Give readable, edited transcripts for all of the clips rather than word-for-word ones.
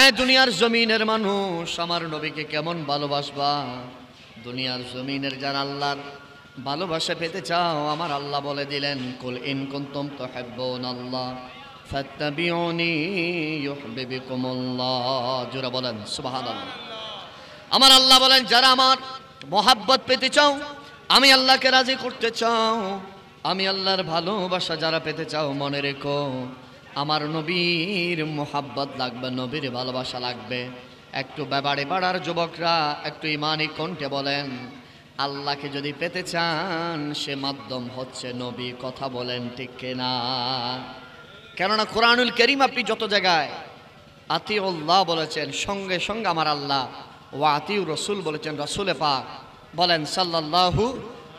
এই দুনিয়ার জমিনের মানুষ আমার নবীকে কেমন ভালোবাসবা? দুনিয়ার জমিনের যারা আল্লাহর ভালোবাসা পেতে চাও, আমার আল্লাহ বলে দিলেন, কুল ইন কুনতুম তুহিব্বুনাল্লাহ ফাত্তাবিউনি ইউহিব্বুকুমুল্লাহ। জোরে বলেন সুবহানাল্লাহ। আমার আল্লাহ বলেন, যারা আমার মহাব্বত পেতে চাও, আমি আল্লাহকে রাজি করতে চাও, আমি আল্লাহর ভালোবাসা যারা পেতে চাও, মনে রেখো আমার নবীর মোহাব্বত লাগবে, নবীর ভালোবাসা লাগবে। একটু ব্যাপারে পাড়ার যুবকরা একটু ইমানি কণ্ঠে বলেন, আল্লাহকে যদি পেতে চান সে মাধ্যম হচ্ছে নবী। কথা বলেন ঠিক কিনা? কেননা কোরআনুল কারীম আপনি যত জায়গায় আতিউল্লাহ বলেছেন, সঙ্গে সঙ্গে আমার আল্লাহ ওয়া আতিউর রাসূল বলেছেন, রাসূলে পাক বলেন সাল্লাল্লাহু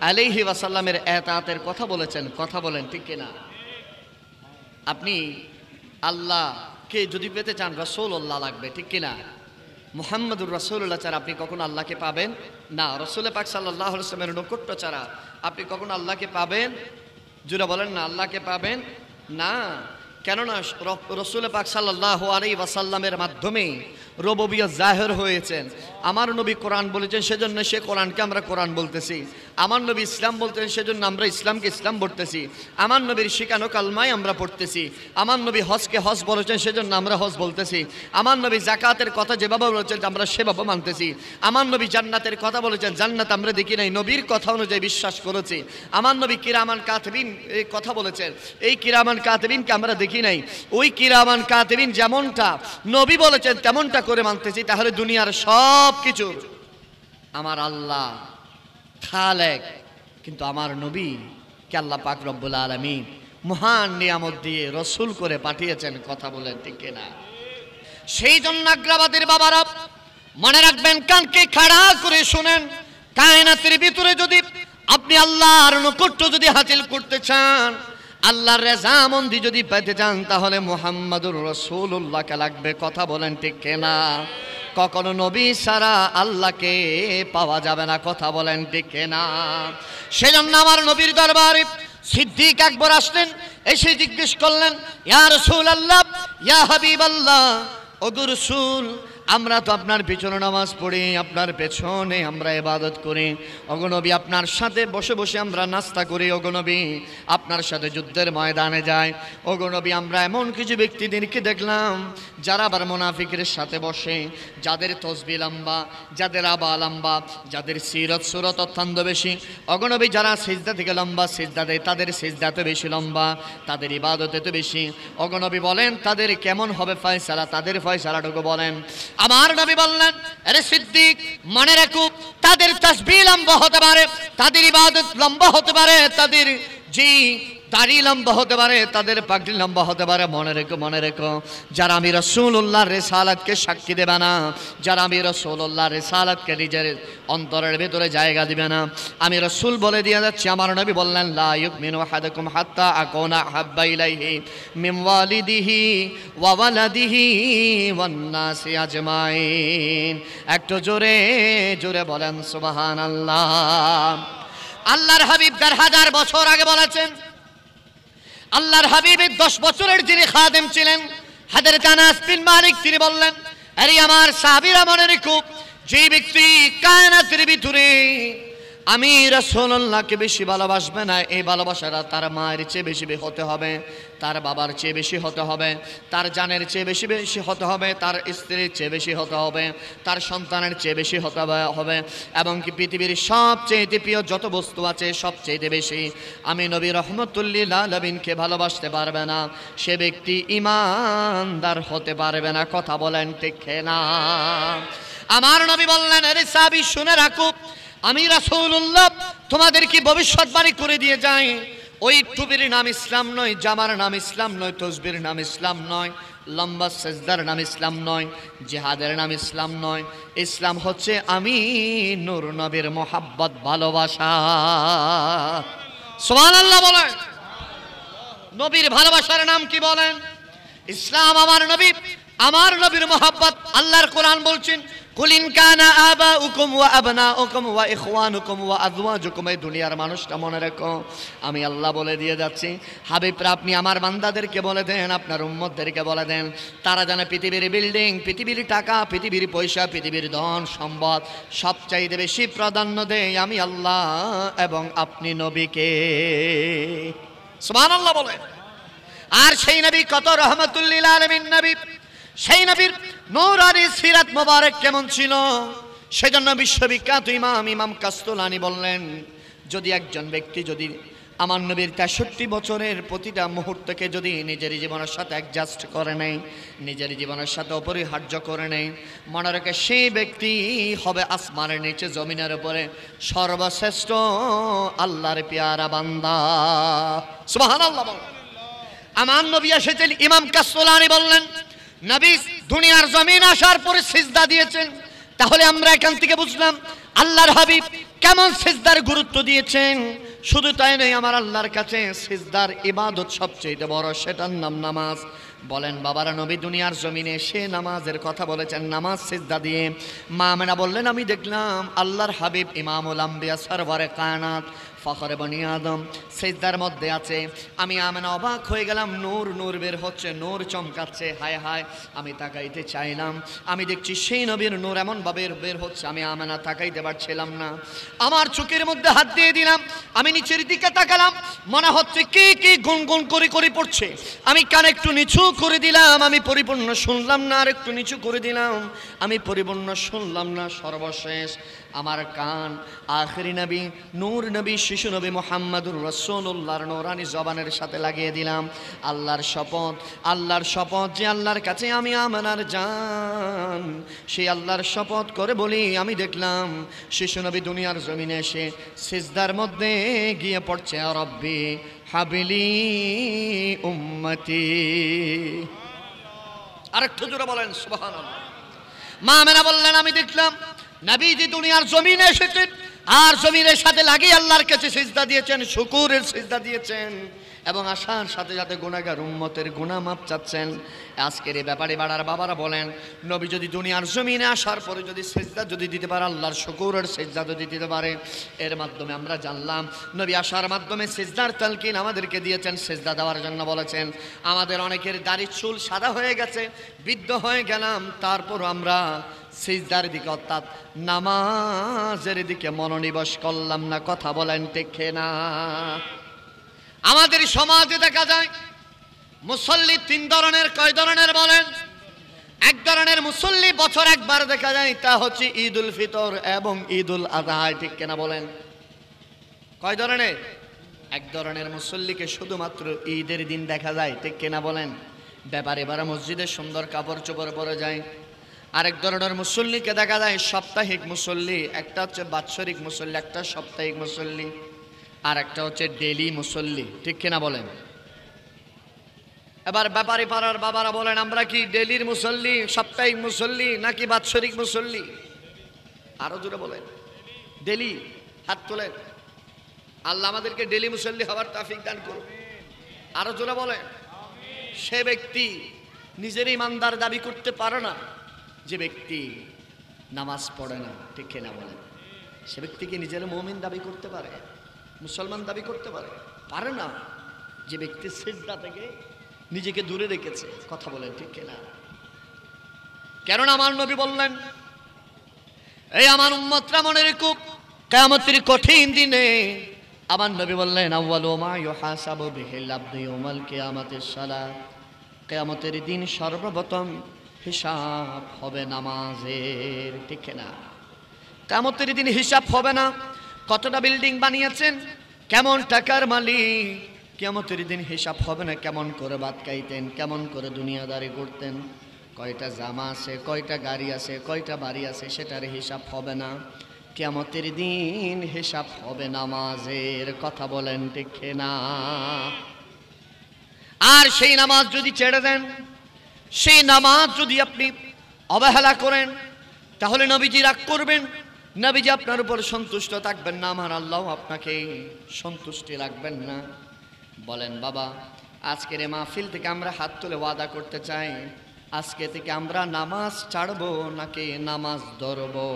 আলাইহি ওয়াসাল্লামের এতাআতের কথা বলেছেন। কথা বলেন ঠিক কিনা? আপনি আল্লাহকে যদি পেতে চান রাসূলুল্লাহ লাগবে, ঠিক কিনা? মুহাম্মদুর রাসূলুল্লাহ ছাড়া আপনি কখন আল্লাহকে পাবেন না। রাসূলে পাক সাল্লাল্লাহু আলাইহি ওয়াসাল্লামের নৈকট্য ছাড়া আপনি কখন আল্লাহকে পাবেন? জোরে বলেন না, আল্লাহকে পাবেন না। কেননা রাসূলে পাক সাল্লাল্লাহু আলাইহি ওয়াসাল্লামের মাধ্যমে রুবুবিয়ত জাহির হয়েছেন। আমার নবী কোরআন বলেছেন, সেজন্য সে কোরআনকে আমরা কোরআন বলতেছি। আমার নবী ইসলাম বলতেন, সেজন্য আমরা ইসলামকে ইসলাম বলতেছি। আমার নবীর শিখানো কালমায় আমরা পড়তেছি। আমার নবী হজকে হজ বলেছেন, সেজন্য আমরা হজ বলতেছি। আমার নবী জাকাতের কথা যেভাবে বলেছেন আমরা সেভাবে মানতেছি। আমার নবী জান্নাতের কথা বলেছেন, জান্নাত আমরা দেখি নাই, নবীর কথা অনুযায়ী বিশ্বাস করেছি। আমার নবী কিরামান কাতিবিন এই কথা বলেছেন, এই কিরামান কাতিবিনকে আমরা দেখি নাই, ওই কিরামান কাতিবিন যেমনটা নবী বলেছেন তেমনটা করে মানতেছি। তাহলে দুনিয়ার সব কিছু আমার আল্লাহ খালেক, কিন্তু আমার নবী কে আল্লাহ পাক রব্বুল আলামিন মহান নিয়ামত দিয়ে রসুল করে পাঠিয়েছেন। কথা বলেন ঠিক কিনা? সেই জন্য আগ্রাবাদের বাবারা মনে রাখবেন, কানকে খাড়া করে শুনেন, কায়নাতের ভিতরে যদি আপনি আল্লাহর নৈকট্য যদি হাসিল করতে চান, আল্লাহর রেজামন্দি যদি পেতে চান, তাহলে মুহাম্মাদুর রাসূলুল্লাহকে লাগবে। কথা বলেন ঠিক কিনা? কখনো নবী ছাড়া আল্লাহকে পাওয়া যাবে না। কথা বলেন ঠিক কিনা? সেজন্য আমার নবীর দরবারে সিদ্দিক আকবর আসলেন, এসে জিজ্ঞেস করলেন, ইয়া রাসূলুল্লাহ, ইয়া হাবিবাল্লাহ, ওগো রাসূল, আমরা তো আপনার পিছনে নামাজ পড়ি, আপনার পেছনে আমরা ইবাদত করি। ওগো নবী, আপনার সাথে বসে বসে আমরা নাস্তা করি। ওগো নবী, আপনার সাথে যুদ্ধের ময়দানে যাই। ওগো নবী, আমরা এমন কিছু ব্যক্তিদেরকে দেখলাম যারা আবার মুনাফিকের সাথে বসে, যাদের তসবিহ লম্বা, যাদের আবা লম্বা, যাদের সিরত সুরত অত্যন্ত বেশি। ওগো নবী, যারা সিজদা থেকে লম্বা সিজদা দেয়, তাদের সিজদা তো বেশি লম্বা, তাদের ইবাদত তো বেশি। ওগো নবী বলেন, তাদের কেমন হবে ফয়সালা? তাদের ফয়সালাটুকু বলেন। আমার নবী বললেন, আরে সিদ্দিক, মনে রাখো, তাদের তাসবিহ লম্বা হতে পারে, তাদের ইবাদত লম্বা হতে পারে, তাদের জি দাড়ি লম্বা হতে পারে, তাদের পাগড়ি লম্বা হতে পারে। মনে রেখো, মনে রেখো, যারা আমি রাসূলুল্লাহর রিসালাতকে সাক্ষী দেবে না, যারা আমি রাসূলুল্লাহর রিসালাতকে নিজের অন্তরের ভিতরে জায়গা দিবে না, আমি রাসূল বলে দিয়ে যাচ্ছি। আমার নবী বললেন, লা ইউমিনু আহাদুকুম হাত্তা আকুনা হাব্বা ইলাইহি মিন ওয়ালিদিহি ওয়া ওয়ালাদিহি ওয়ান নাসি আজমাইন। একটু জোরে জোরে বলেন সুবহানাল্লাহ। আল্লাহর হাবিব ১০০০ বছর আগে বলেছেন, আল্লাহর হাবিবের 10 বছরের যিনি খাদেম ছিলেন, হযরত আনাস বিন মালিক, তিনি বললেন, আরে আমার সাহাবীরা মনে রেখো, যে ব্যক্তি কায়নাতের ভিতরে আমি রাসূলুল্লাহকে বেশি ভালোবাসবে না, এই ভালোবাসাটা তার মায়ের চেয়ে বেশি হতে হবে, তার বাবার চেয়ে বেশি হতে হবে, তার জানের চেয়ে বেশি বেশি হতে হবে, তার স্ত্রীর চেয়ে বেশি হতে হবে, তার সন্তানের চেয়ে বেশি হতে হবে, এবং কি পৃথিবীর সবচেয়ে প্রিয় যত বস্তু আছে সবচেয়ে বেশি আমি নবী রাহমাতুল্লিল আলামিনকে ভালোবাসতে পারবে না, সে ব্যক্তি ঈমানদার হতে পারবে না। কথা বলেন ঠিক না? আমার নবী বললেন, আরে সাহাবী শুনে রাখো, আমি রাসূলুল্লাহ তোমাদেরকে ভবিষ্যৎবাণী করে দিয়ে যাই, ওই টুপির নাম ইসলাম নয়, জামার নাম ইসলাম নয়, তসবির নাম ইসলাম নয়, লম্বা সেজদার নাম ইসলাম নয়, জিহাদের নাম ইসলাম নয়। ইসলাম হচ্ছে আমি নূর নবীর মোহাব্বত, ভালোবাসা। সুবহানাল্লাহ বলেন। নবীর ভালোবাসার নাম কি বলেন? ইসলাম। আমার নবী, আমার নবীর মোহাব্বত। আল্লাহর কোরআন বলছেন, কুল ইন কানা আবাউকুম ওয়া আবনাউকুম ওয়া ইখওয়ানুকুম ওয়া আজওয়াজুকুম, এই দুনিয়ার মানুষটা মনে রাখো আমি আল্লাহ বলে দিয়ে যাচ্ছি। হাবিবরা আপনি আমার বান্দাদেরকে বলে দেন, আপনার উম্মতদেরকে বলে দেন, তারা যেন পৃথিবীর বিল্ডিং, পৃথিবীর টাকা, পৃথিবীর পয়সা, পৃথিবীর ধন সম্পদ সবচাইতে বেশি প্রাধান্য দেয় আমি আল্লাহ এবং আপনি নবীকে। সুবহানাল্লাহ বলেন। আর সেই নবী কত রহমাতুল লিল আলামিন নবী, সেই নবীর নূরানি সিরাত মোবারক কেমন ছিল, সেজন্য বিশ্ববিখ্যাত ইমাম কাসতুলানি বললেন, যদি একজন ব্যক্তি যদি আমার নবীর 63 বছরের প্রতিটা মুহূর্তকে যদি নিজের জীবনের সাথে অ্যাডজাস্ট করে নেয়, নিজের জীবনের সাথে অপরিহার্য করে নেয়, মনে রাখে সেই ব্যক্তি হবে আসমানের নিচে জমিনের উপরে সর্বশ্রেষ্ঠ আল্লাহর পেয়ারা বান্দা। সুবহানাল্লাহ বলেন। আমার নবী এসেছেন, ইমাম কাসতুলানি বললেন, নবী দুনিয়ার জমিন আসার পরে সিজদা দিয়েছেন। তাহলে আমরা এখান থেকে বুঝলাম আল্লাহর হাবিব কেমন সিজদার গুরুত্ব দিয়েছেন। শুধু তাই নয়, আমার আল্লাহর কাছে সিজদার ইবাদত সবচেয়ে বড়, সেটার নাম নামাজ। বলেন বাবারা, নবী দুনিয়ার জমিনে সে নামাজের কথা বলেছেন, নামাজ সিজদা দিয়ে। মা আমেনা বললেন, আমি দেখলাম আল্লাহর হাবিব ইমামুল আম্বিয়া সরওয়ারে কায়নাত ফখরে বনি আদম সিজদার মধ্যে আছে। আমি আমেনা অবাক হয়ে গেলাম, নূর নূর বের হচ্ছে, নূর চমকাচ্ছে। হায় হায়, আমি তাকাইতে চাইলাম, আমি দেখছি সেই নবীর নূর এমন ভাবে বের হচ্ছে, আমি আমেনা তাকাইতে পারছিলাম না। আমার চোখের মধ্যে হাত দিয়ে দিলাম, আমি নিচের দিকে তাকালাম, মনে হচ্ছে কি কি গুনগুন করে করে পড়ছে। আমি কান একটু নিচু করে দিলাম, আমি পরিপূর্ণ শুনলাম না, আর একটু নিচু করে দিলাম, আমি পরিপূর্ণ শুনলাম না। সর্বশেষ আমার কান আখেরি নবী, নূর নবী, শিশু নবী মুহাম্মদুর রাসূলুল্লাহর নূরানি জবানের সাথে লাগিয়ে দিলাম। আল্লাহর শপথ, আল্লাহর শপথ, যে আল্লাহর কাছে আমি আমানার জান, সেই আল্লাহর শপথ করে বলি, আমি দেখলাম শিশু নবী দুনিয়ার জমিনে এসে সিজদার মধ্যে গিয়ে পড়ছে, রব্বি হাবিলি উম্মতি। আরেকটু জোরে বলেন সুবহানাল্লাহ। মা আমেনা বললেন, আমি দেখলাম নবীজি দুনিয়ার জমিনে এসেছেন, আর জমিনের সাথে লাগিয়ে আল্লাহর কাছে সিজদা দিয়েছেন, শুকুরের সিজদা দিয়েছেন, এবং আসার সাথে সাথে গুনাহগার উম্মতের গুনাহ মাপ চাচ্ছেন। আজকের এই ব্যাপারে বাড়ার বাবারা বলেন, নবী যদি দুনিয়ার জমিনে আসার পরে যদি সিজদা যদি দিতে পারে, আল্লাহর শুকুরের সিজদা যদি দিতে পারে, এর মাধ্যমে আমরা জানলাম নবী আসার মাধ্যমে সিজদার তালকিন আমাদেরকে দিয়েছেন, সিজদা দেওয়ার জন্য বলেছেন। আমাদের অনেকের দাড়ি চুল সাদা হয়ে গেছে, বৃদ্ধ হয়ে গেলাম, তারপরও আমরা সিজদার দিকে অর্থাৎ নামাজের দিকে মনোনিবেশ করলাম না। কথা বলেন ঠিক না? আমাদের সমাজে দেখা যায় মুসল্লি 3 ধরনের। কয় ধরনের বলেন? এক ধরনের মুসল্লি বছর একবার দেখা যায়, তা হচ্ছে ঈদুল ফিতর এবং ঈদুল আযহা। ঠিক কিনা বলেন? কয় ধরনের? এক ধরনের মুসল্লিকে শুধুমাত্র ঈদের দিন দেখা যায়। ঠিক কিনা বলেন? ব্যাপারে বারা মসজিদে সুন্দর কাপড় চোপড় পরে যায়। আরেক ধরনের মুসল্লিকে দেখা যায় সাপ্তাহিক মুসল্লি। একটা হচ্ছে বাৎসরিক মুসল্লি, একটা সাপ্তাহিক মুসল্লি, আর একটা হচ্ছে ডেলি মুসল্লি। ঠিক কিনা বলেন? এবার ব্যাপারী পাড়ার বাবারা বলেন, আমরা কি ডেলির মুসল্লি, সাপ্তাহিক মুসল্লি, নাকি বাৎসরিক মুসল্লি? আরো জোরে বলেন। ডেলি। হাত তোলেন। আল্লাহ আমাদেরকে ডেলি মুসল্লি হওয়ার তৌফিক দান করুন। আরো জোরে বলেন। সে ব্যক্তি নিজের ইমানদার দাবি করতে পারে না যে ব্যক্তি নামাজ পড়ে না। ঠিক কিনা বলেন? সে ব্যক্তি কি নিজের মুমিন দাবি করতে পারে, মুসলমান দাবি করতে পারে? পারে না। যে ব্যক্তি সিজদা থেকে নিজেকে দূরে রেখেছে। কথা বলেন ঠিক কিনা? কেননা আমার নবী বললেন, এই আমার উম্মতরা মনে রেখো, কিয়ামতের কঠিন দিনে আমার নবী বললেন, আউয়ালু মা ইউহাসাবু বিহিল আবদু ইয়াউমাল কিয়ামাতিস সালাত। কিয়ামতের দিন সর্বপ্রথম হিসাব হবে নামাজের। ঠিক না? কিয়ামতের দিন হিসাব হবে না কতটা বিল্ডিং বানিয়েছেন, কেমন টাকার মালিক। কিয়ামতের দিন হিসাব হবে না কেমন করে ভাত খাইতেন, কেমন করে দুনিয়াদারি করতেন, কয়টা জামা আছে, কয়টা গাড়ি আছে, কয়টা বাড়ি আছে, সেটার হিসাব হবে না। কিয়ামতের দিন হিসাব হবে নামাজের। কথা বলেন ঠিক না? আর সেই নামাজ যদি ছেড়ে দেন, সেই নামাজ যদি আপনি অবহেলা করেন, তাহলে নবীজি রাগ করবেন, নবীজি আপনার উপর সন্তুষ্ট থাকবেন না, আমার আল্লাহ আপনাকে সন্তুষ্টি রাখবেন না। বলেন বাবা, আজকের এই মাহফিল থেকে আমরা হাত তুলে ওয়াদা করতে চাই, আজকে থেকে আমরা নামাজ ছাড়বো নাকি নামাজ ধরবো?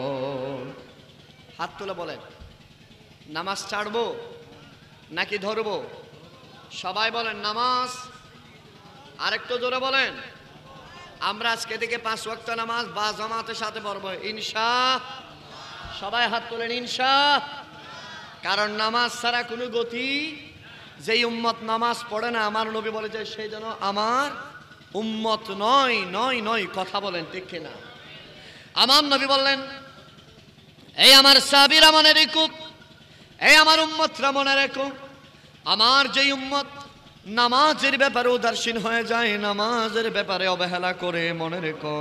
হাত তুলে বলেন, নামাজ ছাড়বো নাকি ধরবো? সবাই বলেন নামাজ। আরেকটু জোরে বলেন। আমরা আজকে থেকে 5 ওয়াক্ত নামাজ বা জামাতের সাথে পড়বো ইনশা। সবাই হাত তোলেন ইনশা। কারণ নামাজ ছাড়া কোনো গতি, যেই উম্মত নামাজ পড়ে না আমার নবী বলে যে সেই যেন আমার উম্মত নয়। নয় নয় কথা বলেন ঠিক কিনা? আমার নবী বললেন, এই আমার সাহাবীরা মনে রেখো, এই আমার উম্মতরা মনে রেখো, আমার যেই উম্মত নামাজের ব্যাপারে উদাসীন হয়ে যায়, নামাজের ব্যাপারে অবহেলা করে, মনে রেখো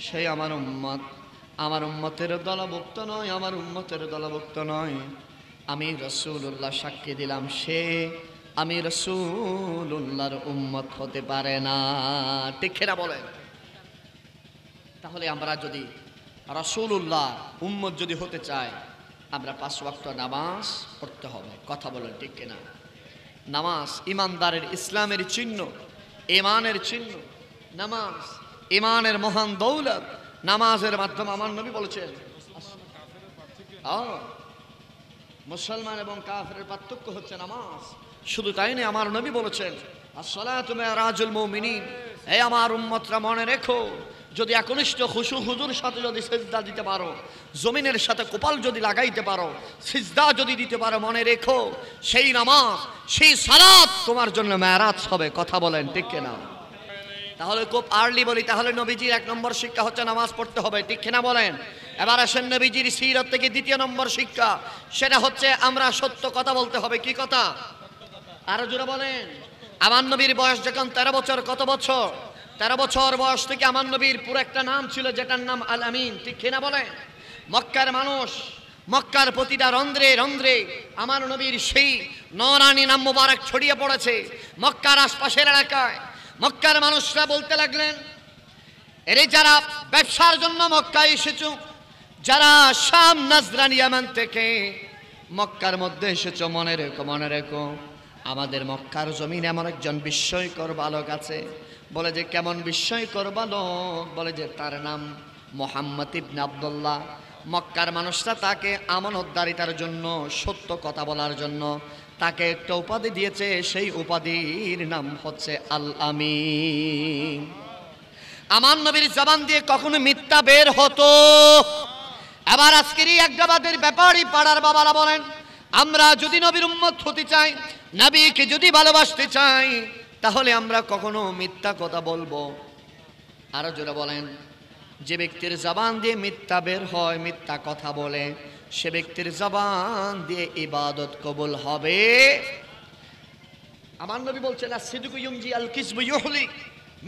সেই আমার উম্মত আমার উম্মতের দলভুক্ত নয়, আমার উম্মতের দলভুক্ত নয়। আমি রাসূলুল্লাহ সাক্ষী দিলাম সে আমি রাসূলুল্লাহর উম্মত হতে পারে না। ঠিক না বলেন? তাহলে আমরা যদি রাসূলুল্লাহ উম্মত যদি হতে চাই, আমরা 5 ওয়াক্ত নামাজ পড়তে হবে। কথা বলেন ঠিক কিনা? নামাজ ইমানদারের ইসলামের চিহ্ন, ঈমানের চিহ্ন। নামাজ ঈমানের মহান দৌলত। নামাজের মাধ্যমে আমার নবী বলেছেন, মুসলমান এবং কাফেরের পার্থক্য হচ্ছে নামাজ। শুধু তাই নয়, আমার নবী বলেছেন আসসালাতু মিরাজুল মুমিনিন। এই আমার উম্মতরা মনে রেখো, যদি একনিষ্ঠ খুশু হুজুর সাথে যদি সিজদা দিতে পারো, জমিনের সাথে কপাল যদি লাগাইতে পারো, সিজদা যদি দিতে পারো, মনে রেখো সেই নামাজ, সেই সালাত তোমার জন্য মেরাজ হবে। কথা বলেন ঠিক কিনা? তাহলে খুব আর্লি বলি, তাহলে নবীজির 1 নম্বর শিক্ষা হচ্ছে নামাজ পড়তে হবে। ঠিক কিনা বলেন? এবার আসেন নবীজির সিরাত থেকে 2য় নম্বর শিক্ষা, সেটা হচ্ছে আমরা সত্য কথা বলতে হবে। কি কথা? আরো জোরে বলেন। আমার নবীর বয়স যখন 13 বছর, কত বছর? 13 বছর বয়স থেকে আমার নবীর পুরো একটা নাম ছিল, যেটার নাম আল আমিন। ঠিক কিনা বলেন? মক্কার মানুষ, মক্কার প্রতিটা রন্ধ্রে রন্ধ্রে আমার নবীর সেই নরানি নাম মুবারক ছড়িয়ে পড়েছে। মক্কার আশপাশের এলাকায় মক্কার মানুষরা বলতে লাগলেন, এরে যারা ব্যবসার জন্য মক্কায় এসেছো, যারা শাম নাজরান ইয়ামান থেকে মক্কার মধ্যে এসেছো, মনে রেখো, মনে রেখো আমাদের মক্কার জমিনে এমন একজন বিস্ময়কর বালক আছে। বলে যে কেমন বিস্ময়কর বালক? বলে যে তার নাম মুহাম্মদ ইবনে আব্দুল্লাহ। মক্কার মানুষরা তাকে আমানতদারিতার জন্য, সত্য কথা বলার জন্য তাকে একটা উপাধি দিয়েছে। সেই উপাধির নাম হচ্ছে আল আমিন। আমার নবীর জবান দিয়ে কখনো মিথ্যা বের হতো? এবার আজকের এই আজ্ঞাবাদের ব্যাপারই পাড়ার বাবারা বলেন, আমরা যদি নবীর উম্মত হতে চাই, নবীকে যদি ভালোবাসতে চাই, তাহলে আমরা কখনো মিথ্যা কথা বলবো? আরো জোরে বলেন। যে ব্যক্তির জবান দিয়ে মিথ্যা বের হয়, মিথ্যা কথা বলে, সে ব্যক্তির জবান দিয়ে ইবাদত কবুল হবে। আমার নবী বলছেন আসিদকু ইউনজি আল কিসবু ইউহলি,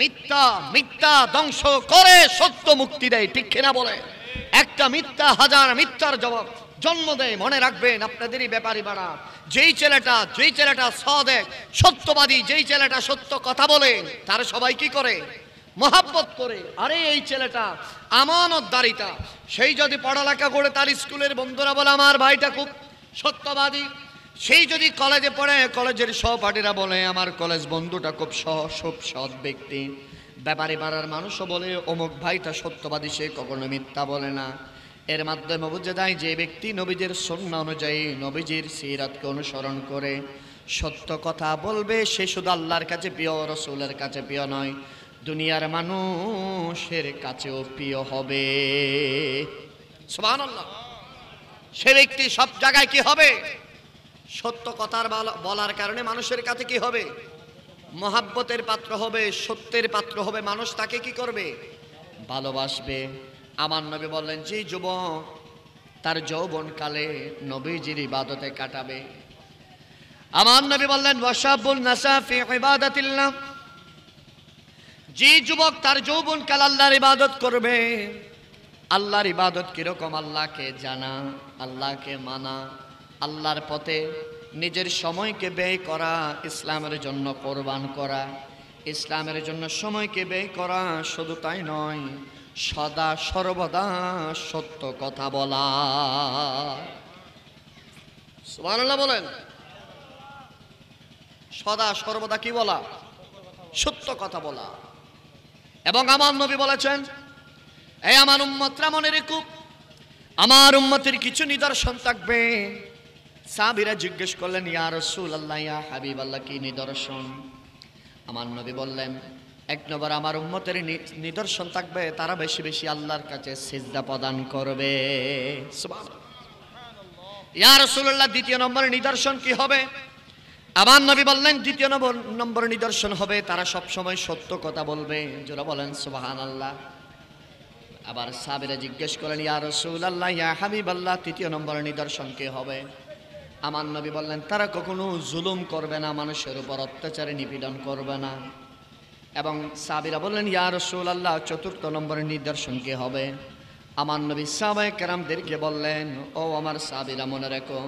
মিথ্যা মিথ্যা ধ্বংস করে, সত্য মুক্তি দেয়। ঠিক কিনা বলে? একটা মিথ্যা হাজার মিথ্যার জন্ম দেয়। মনে রাখবেন আপনাদেরই ব্যাপারী বাড়া, যেই ছেলেটা সাদেক সত্যবাদী, যেই ছেলেটা সত্য কথা বলে, তার সবাই কি করে? মহাব্বত করে। আরে এই ছেলেটা আমানতদারিতা, সেই যদি পড়ালেখা করে, তার স্কুলের বন্ধুরা বলে আমার ভাইটা খুব সত্যবাদী। সেই যদি কলেজে পড়ে, কলেজের সহপাঠীরা বলে আমার কলেজ বন্ধুটা খুব সৎ ব্যক্তি। ব্যাপারী পাড়ার মানুষও বলে অমুক ভাইটা সত্যবাদী, সে কখনো মিথ্যা বলে না। এর মাধ্যমে বুঝে যায় যে ব্যক্তি নবীজির সুন্নাহ অনুযায়ী, নবীজির সিরাতকে অনুসরণ করে সত্য কথা বলবে, সে শুধু আল্লাহর কাছে প্রিয়, রাসূলের কাছে প্রিয় নয়, দুনিয়ার মানুষের কাছেও প্রিয় হবে। সুবহানাল্লাহ। সে ব্যক্তি সব জায়গায় কি হবে? সত্য কথার বলার কারণে মানুষের কাছে কি হবে? মহাব্বতের পাত্র হবে, সত্যের পাত্র হবে। মানুষ তাকে কি করবে? ভালোবাসবে। আমার নবী বললেন, যে যুবক তার যৌবনকালে নবীজির ইবাদতে কাটাবে, আমার নবী বললেন ওয়াশাবুন নাসা ফি ইবাদাতিল্লাহ, যে যুবক তার যৌবনকাল আল্লাহর ইবাদত করবে। আল্লাহর ইবাদত কিরকম? আল্লাহকে জানা, আল্লাহকে মানা, আল্লাহর পথে নিজের সময়কে ব্যয় করা, ইসলামের জন্য কোরবান করা, ইসলামের জন্য সময়কে ব্যয় করা। শুধু তাই নয়, সদা সর্বদা সত্য কথা বলা। সুবহানাল্লাহ বলেন। সদা সর্বদা কি বলা? সত্য কথা বলা। এবং আমার নবী বলেছেন, এই আমার উম্মতরা মনে রেখো, আমার উম্মতের কিছু নিদর্শন থাকবে। সাহাবীরা জিজ্ঞেস করলেন, ইয়া রাসূলুল্লাহ, ইয়া হাবিবাল্লাহ, কি নিদর্শন? আমার নবী বললেন, এক নম্বর আমার উম্মতের নিদর্শন থাকবে, তারা বেশি বেশি আল্লাহর কাছে সিজদা প্রদান করবে। সুবহানাল্লাহ। ইয়া রাসূলুল্লাহ, দ্বিতীয় নম্বর নিদর্শন কি হবে? আমার নবী বললেন, দ্বিতীয় নম্বর নিদর্শন হবে, তারা সব সময় সত্য কথা বলবে। যারা বলেন সুবহানাল্লাহ। আবার সাহাবীরা জিজ্ঞেস করেন, ইয়া রাসূলুল্লাহ, ইয়া হাবিবাল্লাহ, তৃতীয় নম্বর নিদর্শন কি হবে? আমার নবী বললেন, তারা কখনো জুলুম করবে না, মানুষের উপর অত্যাচারে নিপীড়ন করবে না। এবং সাহাবীরা বললেন, ইয়া রাসূলুল্লাহ, চতুর্থ নম্বর নিদর্শন কি হবে? আমার নবী সাহাবায়ে কেরামদেরকে বললেন, ও আমার সাহাবীরা, মনে রেখো,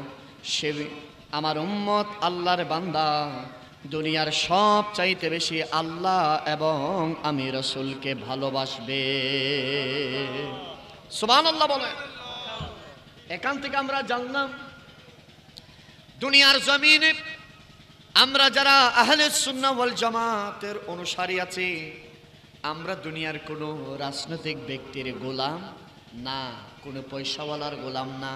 সে আমার উম্মত আল্লাহর বান্দা, দুনিয়ার সব চাইতে বেশি আল্লাহ এবং আমি রাসূলকে ভালোবাসবে। সুবহানাল্লাহ বলেন। এখান থেকে আমরা জানলাম, দুনিয়ার জমিনে আমরা যারা আহলে সুন্নাহ ওয়াল জামাতের অনুসারী আছি, আমরা দুনিয়ার কোনো রাজনৈতিক ব্যক্তির গোলাম না, কোনো পয়সাওয়ালার গোলাম না,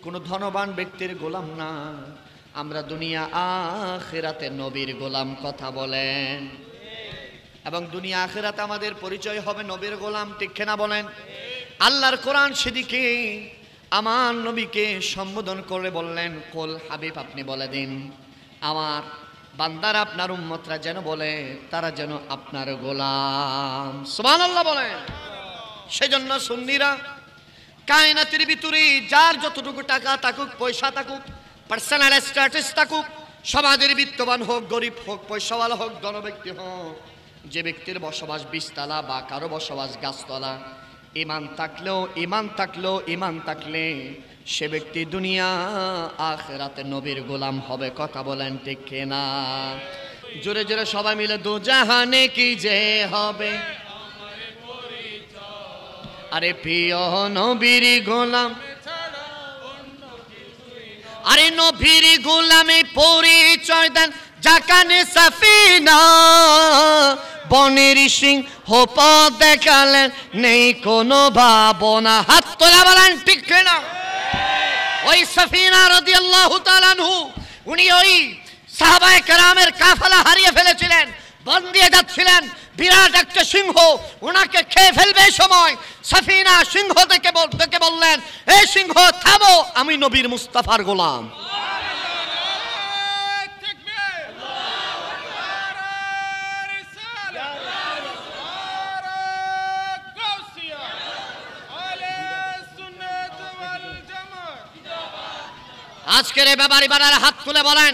কোনো ধনবান ব্যক্তির গোলাম না। আমরা দুনিয়া আখিরাতে নবীর গোলাম। কথা বলেন। এবং দুনিয়া আখিরাতে আমাদের পরিচয় হবে নবীর গোলাম। ঠিক কিনা বলেন? আল্লাহর কোরআন সেদিকে আমার নবীকে সম্বোধন করে বললেন, কুল হাবিব, আপনি বলে দিন, আমার বান্দারা, আপনার উম্মতরা যেন বলে তারা যেন আপনার গোলাম। সুবহানাল্লাহ বলেন। সেজন্য সুন্নিরা কায়নাতের ভিতরে যার যতটুকু টাকা থাকুক, পয়সা থাকুক, পার্সোনাল স্ট্যাটাস থাকুক, সমাজের বিত্তবান হোক, গরিব হোক, পয়সাওয়ালা হোক, ধনব্যক্তি হোক, যে ব্যক্তির বসবাস 20 তলা বা কারো বসবাস গাছতলা, ঈমান থাকলে সে ব্যক্তি দুনিয়া আখিরাতে নবীর গোলাম হবে। কথা বলেন ঠিক কিনা? জোরে জোরে সবাই মিলে, দু জাহানে কি যে হবে, আরে প্রিয় নবীর গোলাম, আরে নবীর গোলামে পরিচয় দেন জাকানে সাফিনা, বনের সিংহ পথ দেখালেন, নেই কোনো ভাবনা। হাত তোলা বলেন ঠিক কিনা? ওই সাফিনা রাদিয়াল্লাহু তাআলা আনহু, উনি ওই সাহাবায়ে কেরামের কাফেলা হারিয়ে ফেলেছিলেন, বন দিয়ে যাচ্ছিলেন, বিরাট একটা সিংহ ওনাকে খেয়ে ফেলবে। সময় সাফিনা সিংহ থেকে বললেন, এই সিংহ থামো, আমি নবীর মুস্তাফার গোলাম। আজকের এই ব্যাপারী বানার হাত তুলে বলেন,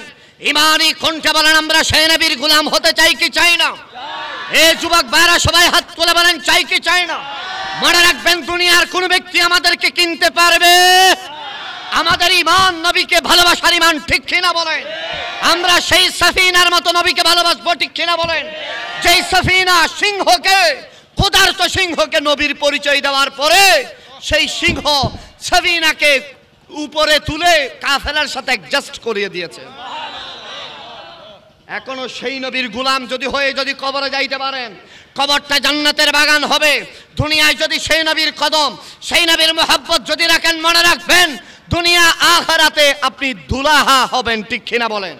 ইমানি কণ্ঠে বলেন, আমরা সেই নবীর গোলাম হতে চাই কি চাই না? এই যুবক ভাইরা সবাই হাত তুলে বলেন, চাই কি চাই না? মনে রাখবেন, দুনিয়ার কোন ব্যক্তি আমাদেরকে কিনতে পারবে? আমাদের ঈমান নবীকে ভালোবাসার ঈমান। ঠিক কিনা বলেন? আমরা সেই সাফিনার মতো নবীকে ভালোবাসবো। ঠিক কিনা বলেন? যেই সাফিনা সিংহকে, ক্ষুধার্ত সিংহকে নবীর পরিচয় দেওয়ার পরে সেই সিংহ সাফিনাকে উপরে তুলে কাফেলার সাথে অ্যাডজাস্ট করিয়ে দিয়েছে। এখনো সেই নবীর গোলাম যদি হয়ে যদি কবরে যাইতে পারেন, কবরটা জান্নাতের বাগান হবে। দুনিয়ায় যদি সেই নবীর কদম, সেই নবীর মোহাব্বত যদি রাখেন, মনে রাখবেন, দুনিয়া আখিরাতে আপনি দুলাহা হবেন। ঠিক কিনা বলেন?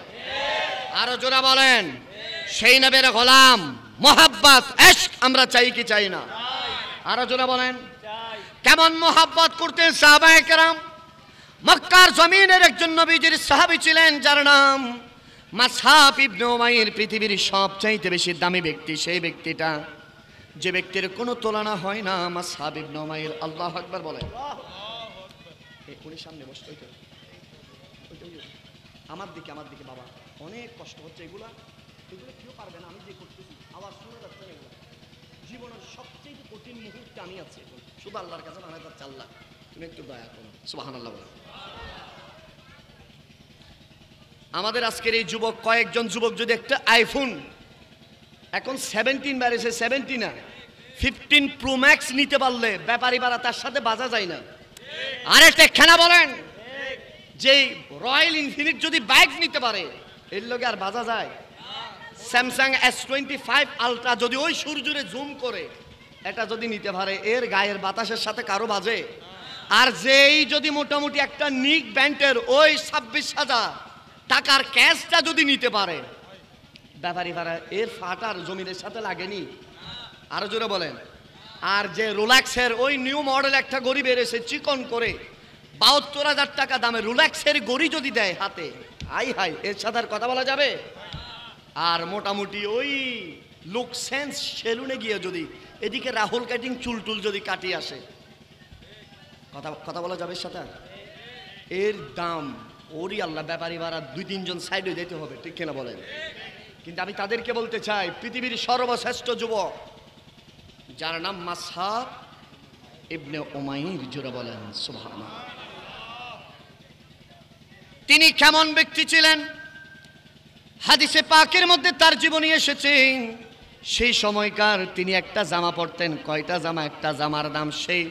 আরো জোরে বলেন। সেই নবীর গোলাম, মোহাব্বত, ইশক আমরা চাই কি চাই না? আরো জোরে বলেন। কেমন মোহাব্বত করতেন সাহাবায়ে কেরাম? মক্কার জমিনের একজন নবীজির সাহাবী ছিলেন, যার নাম মাসহাব ইবনে উমাইর। পৃথিবীর সবচাইতে বেশি দামি ব্যক্তি সেই ব্যক্তিটা, যে ব্যক্তির কোনো তুলনা হয় না, মাসহাব ইবনে উমাইর। আল্লাহু আকবার বলেন। উনি সামনে বসতে, আমার দিকে বাবা, অনেক কষ্ট হচ্ছে, এগুলো কেউ পারবে না, আমি যে করতেছি আওয়াজ শুনে যাচ্ছেন, এগুলো জীবনের সবচেয়ে কঠিন মুহূর্তে আমি আছি, শুধু আল্লাহর কাছে মানে যাচ্ছে, আল্লাহ তুমি একটু দয়া করো। সুবহানাল্লাহ বলেন। আমাদের আজকের এই যুবক, কয়েকজন যুবক যদি একটা আইফোন, এখন 17 বেড়েছে, 17 না 15 প্রো ম্যাক্স নিতে পারলে ব্যাপারী বাড়া তার সাথে বাজা যায় না। আরে টেকখানা বলেন, যে রয়্যাল এনফিল্ড যদি বাইক নিতে পারে, এর লগে আর বাজা যায়? স্যামসাং S25 আলট্রা যদি ওই সূর্যরে জুম করে এটা যদি নিতে পারে, এর গায়ের বাতাসের সাথে কারো বাজে? আর যেই যদি মোটামুটি একটা নিক ব্যান্ডের ওই 26,000 টাকার ক্যাশটা যদি নিতে পারে, ব্যাপারী ভাড়া এর ফাটার জমিনের সাথে লাগেনি? আরো জোরে বলেন। আর যে রোলাক্সের ওই নিউ মডেল একটা গড়ি বেড়েছে চিকন করে 72,000 টাকা দামে রোলাক্সের গড়ি যদি দেয় হাতে, হাই হাই, এর সাথে আর কথা বলা যাবে? আর মোটামুটি ওই লুক সেন্স সেলুনে গিয়ে যদি এদিকে রাহুল কাটিং চুল টুল যদি কাটিয়ে আসে, কথা বলা যাবে সাথে? এর দাম ওরই আল্লাহ, ব্যাপারী ভাড়া 2-3 জন সাইডে যেতে হবে, ঠিক কিনা বলেন? কিন্তু আমি তাদেরকে বলতে চাই, পৃথিবীর সর্বশ্রেষ্ঠ যুবক যার নাম মাসহাব ইবনে উমাইর, জোরে বলেন সুবহানাল্লাহ। তিনি কেমন ব্যক্তি ছিলেন হাদিসে পাকের মধ্যে তার জীবনী এসেছে। সেই সময়কার তিনি একটা জামা পরতেন। কয়টা জামা? একটা জামার দাম সেই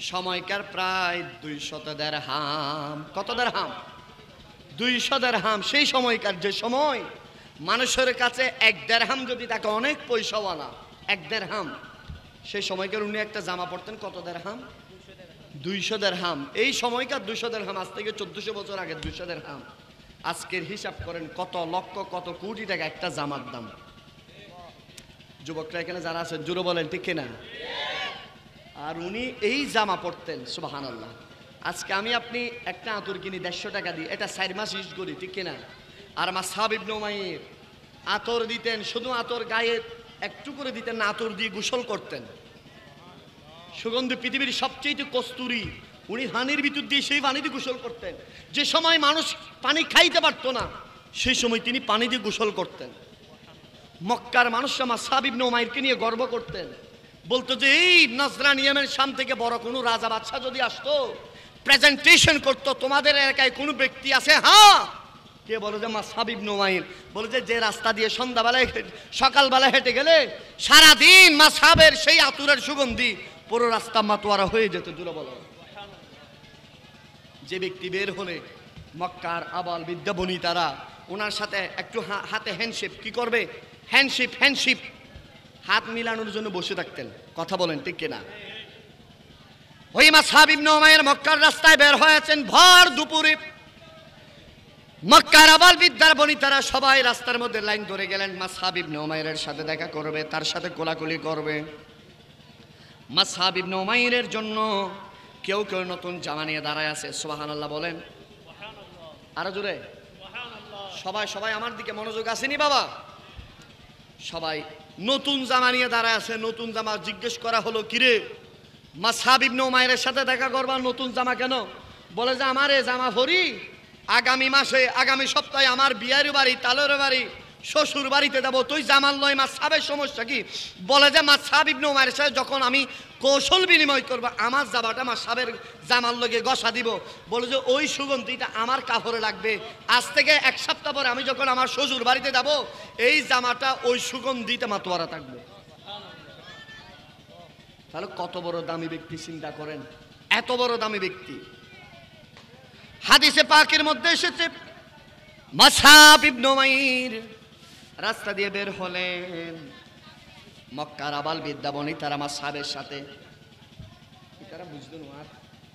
সময়কার প্রায় 200 দিরহাম। কত দিরহাম? 200 দিরহাম। সেই সময়কার, যে সময় মানুষের কাছে 1 দিরহাম যদি তাকে অনেক পয়সাওয়ালা, 1 দিরহাম, সেই সময়কার উনি একটা জামা পরতেন। কত দিরহাম? 200 দিরহাম। এই সময়কার 200 দিরহাম, আজ থেকে 1400 বছর আগে 200 দিরহাম। আজকের হিসাব করেন কত লক্ষ কত কোটি টাকা একটা জামার দাম। যুবকরা এখানে যারা আছেন জোরে বলেন ঠিক কিনা? আর উনি এই জামা পরতেন, সুবহানাল্লাহ। আজকে আমি আপনি একটা আতর কিনি 150 টাকা দিয়ে, এটা 4 মাস ইউজ করি, ঠিক কিনা? আর মাসহাব ইবনে উমাইর আতর দিতেন, শুধু আতর গায়ে একটু করে দিতেন না, আতর দিয়ে গোসল করতেন। সুগন্ধি পৃথিবীর সবচেয়ে কস্তুরী, উনি পানির ভিতর দিয়ে সেই পানি দিয়ে গোসল করতেন। যে সময় মানুষ পানি খাইতে পারতো না, সেই সময় তিনি পানি দিয়ে গোসল করতেন। মক্কার মানুষরা মাসহাব ইবনে উমাইরকে নিয়ে গর্ব করতেন, বলতো যে এই নজরানিয়ামের শাম থেকে বড় কোনো রাজা বাদশা যদি আসতো, প্রেজেন্টেশন করতো, তোমাদের এলাকায় কোনো ব্যক্তি আছে? হ্যাঁ। কে বলে? যে মাসহাব ইবনে উমাইর। বলে যে রাস্তা দিয়ে সন্ধ্যাবেলায় সকালবেলা হেঁটে গেলে সারাদিন মাসহাবের সেই আতুরের সুগন্ধি পুরো রাস্তা মাতোয়ারা হয়ে যেত। জোরে বলো। যে ব্যক্তি বের হলে মক্কার আবাল বিদ্যা বনিতারা ওনার সাথে একটু হাতে হ্যান্ডশেপ, কি করবে? হ্যান্ডশেপ, হাত মিলানোর জন্য বসে থাকতেন। কথা বলেন ঠিক কিনা? ওই মাসহাব ইবনে উমাইর মক্কার রাস্তায় বের হয়েছেন ভর দুপুরে। মক্কার আবাল বিদ্যার বনিতারা সবাই রাস্তার মধ্যে লাইন ধরে গেলেন মাসহাব ইবনে উমাইরের সাথে দেখা করবে, তার সাথে কোলাকুলি করবে। মাসহাব ইবনে উমাইরের জন্য কেউ কেউ নতুন জামা নিয়ে দাঁড়ায় আছে। সুবহানাল্লাহ বলেন। আরো জোরে। সবাই আমার দিকে মনোযোগ আসেনি বাবা? সবাই নতুন জামা নিয়ে দাঁড়ায় আছে। নতুন জামা। জিজ্ঞেস করা হলো, কিরে মাসহাব ইবনে উমাইরের সাথে দেখা করবা, নতুন জামা কেন? বলে যে আমার এই জামা ভরি আগামী মাসে, আগামী সপ্তাহে আমার বিয়ের বাড়ি, তালের বাড়ি, শ্বশুর বাড়িতে যাবো, তুই জামাল নয়। মাসহাবের সমস্যা কি? বলে যে মাসহাব ইবনে উমাইরের সাথে যখন আমি কৌশল বিনিময় করবো, আমার জামাটা মাসহাবের জামার লগে গসা দিব। বলে যে ওই সুগন্ধিটা আমার কাপড়ে লাগবে। আজ থেকে 1 সপ্তাহ পরে আমি যখন আমার শ্বশুর বাড়িতে যাব, এই জামাটা ওই সুগন্ধিতে মাতোয়ারা থাকবে। তাহলে কত বড় দামি ব্যক্তি, চিন্তা করেন। এত বড় দামি ব্যক্তি। হাদিসে পাকের মধ্যে এসেছে মাসহাব ইবনে উমাইর রাস্তা দিয়ে বের হলেন। মক্কার আবাল বিদ্যা বনিতারা মাসহাবের সাথে, তারা বুঝলেন আর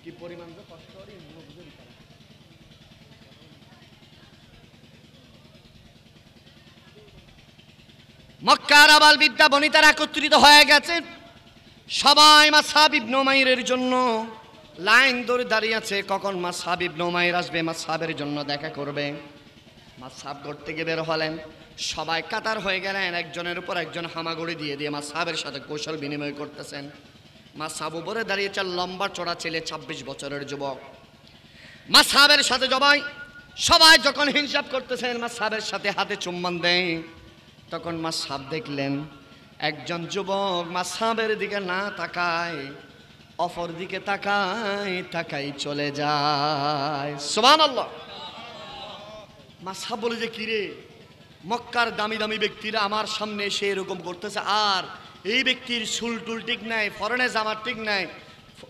কি পরিমাণ কষ্ট করে। মক্কার আবাল বিদ্যা বনিতারা একত্রিত হয়ে গেছে। সবাই মাসহাব ইবনে উমাইরের জন্য লাইন ধরে দাঁড়িয়ে আছে, কখন মাসহাব ইবনে উমাইর আসবে, মাসহাবের জন্য দেখা করবে। মাসহাব ঘর থেকে বের হলেন, সবাই কাতার হয়ে গেলেন, একজনের উপর একজন হামাগুড়ি দিয়ে দিয়ে মাসহাবের সাথে কৌশল বিনিময় করতেছেন। মাসহাব উপরে দাঁড়িয়েছে লম্বা চড়া ছেলে, 26 বছরের যুবক। মাসহাবের সাথে সবাই যখন হিসাব করতেছেন, মাসহাবের সাথে হাতে চুম্বন দেয়, তখন মাসহাব দেখলেন একজন যুবক মাসহাবের দিকে না তাকায়, অপর দিকে তাকাই চলে যায়। সুবহানাল্লাহ। মাসহাব বলে যে কিরে, মক্কার দামি দামি ব্যক্তিরা আমার সামনে এসে এরকম করতেছে, আর এই ব্যক্তির চুল টুল ঠিক নাই, ফরনে জামা ঠিক নাই,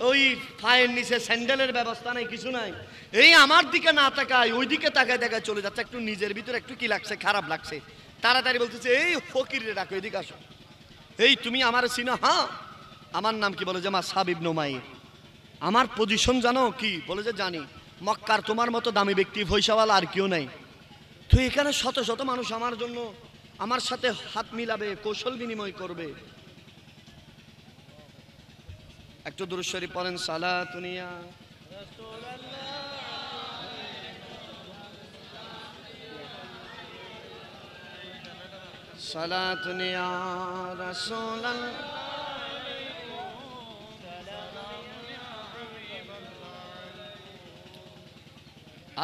ওই পায়ের নিচে স্যান্ডেলের ব্যবস্থা নাই, কিছু নাই, এই আমার দিকে না তাকায় ওই দিকে তাকায় চলে যাচ্ছে। একটু নিজের ভিতরে একটু কি লাগছে, খারাপ লাগছে। তাড়াতাড়ি বলতেছে এই ফকিরে ডাকো, এদিকে আসো। এই তুমি আমার চিনো? হ্যাঁ। আমার নাম কি? বলে যে মাসহাব ইবনে উমাইর। আমার পজিশন জানো কি? বলে যে জানি। মক্কার তোমার মতো দামি ব্যক্তি পয়সাওয়ালা আর কেউ নাই। তো এখানে শত শত মানুষ আমার জন্য আমার সাথে হাত মিলাবে, কৌশল বিনিময় করবে। একটু দুরূদ শরীফ পড়েন, সালাতুনিয়া সালাতুনিয়া রাসূলুল্লাহ।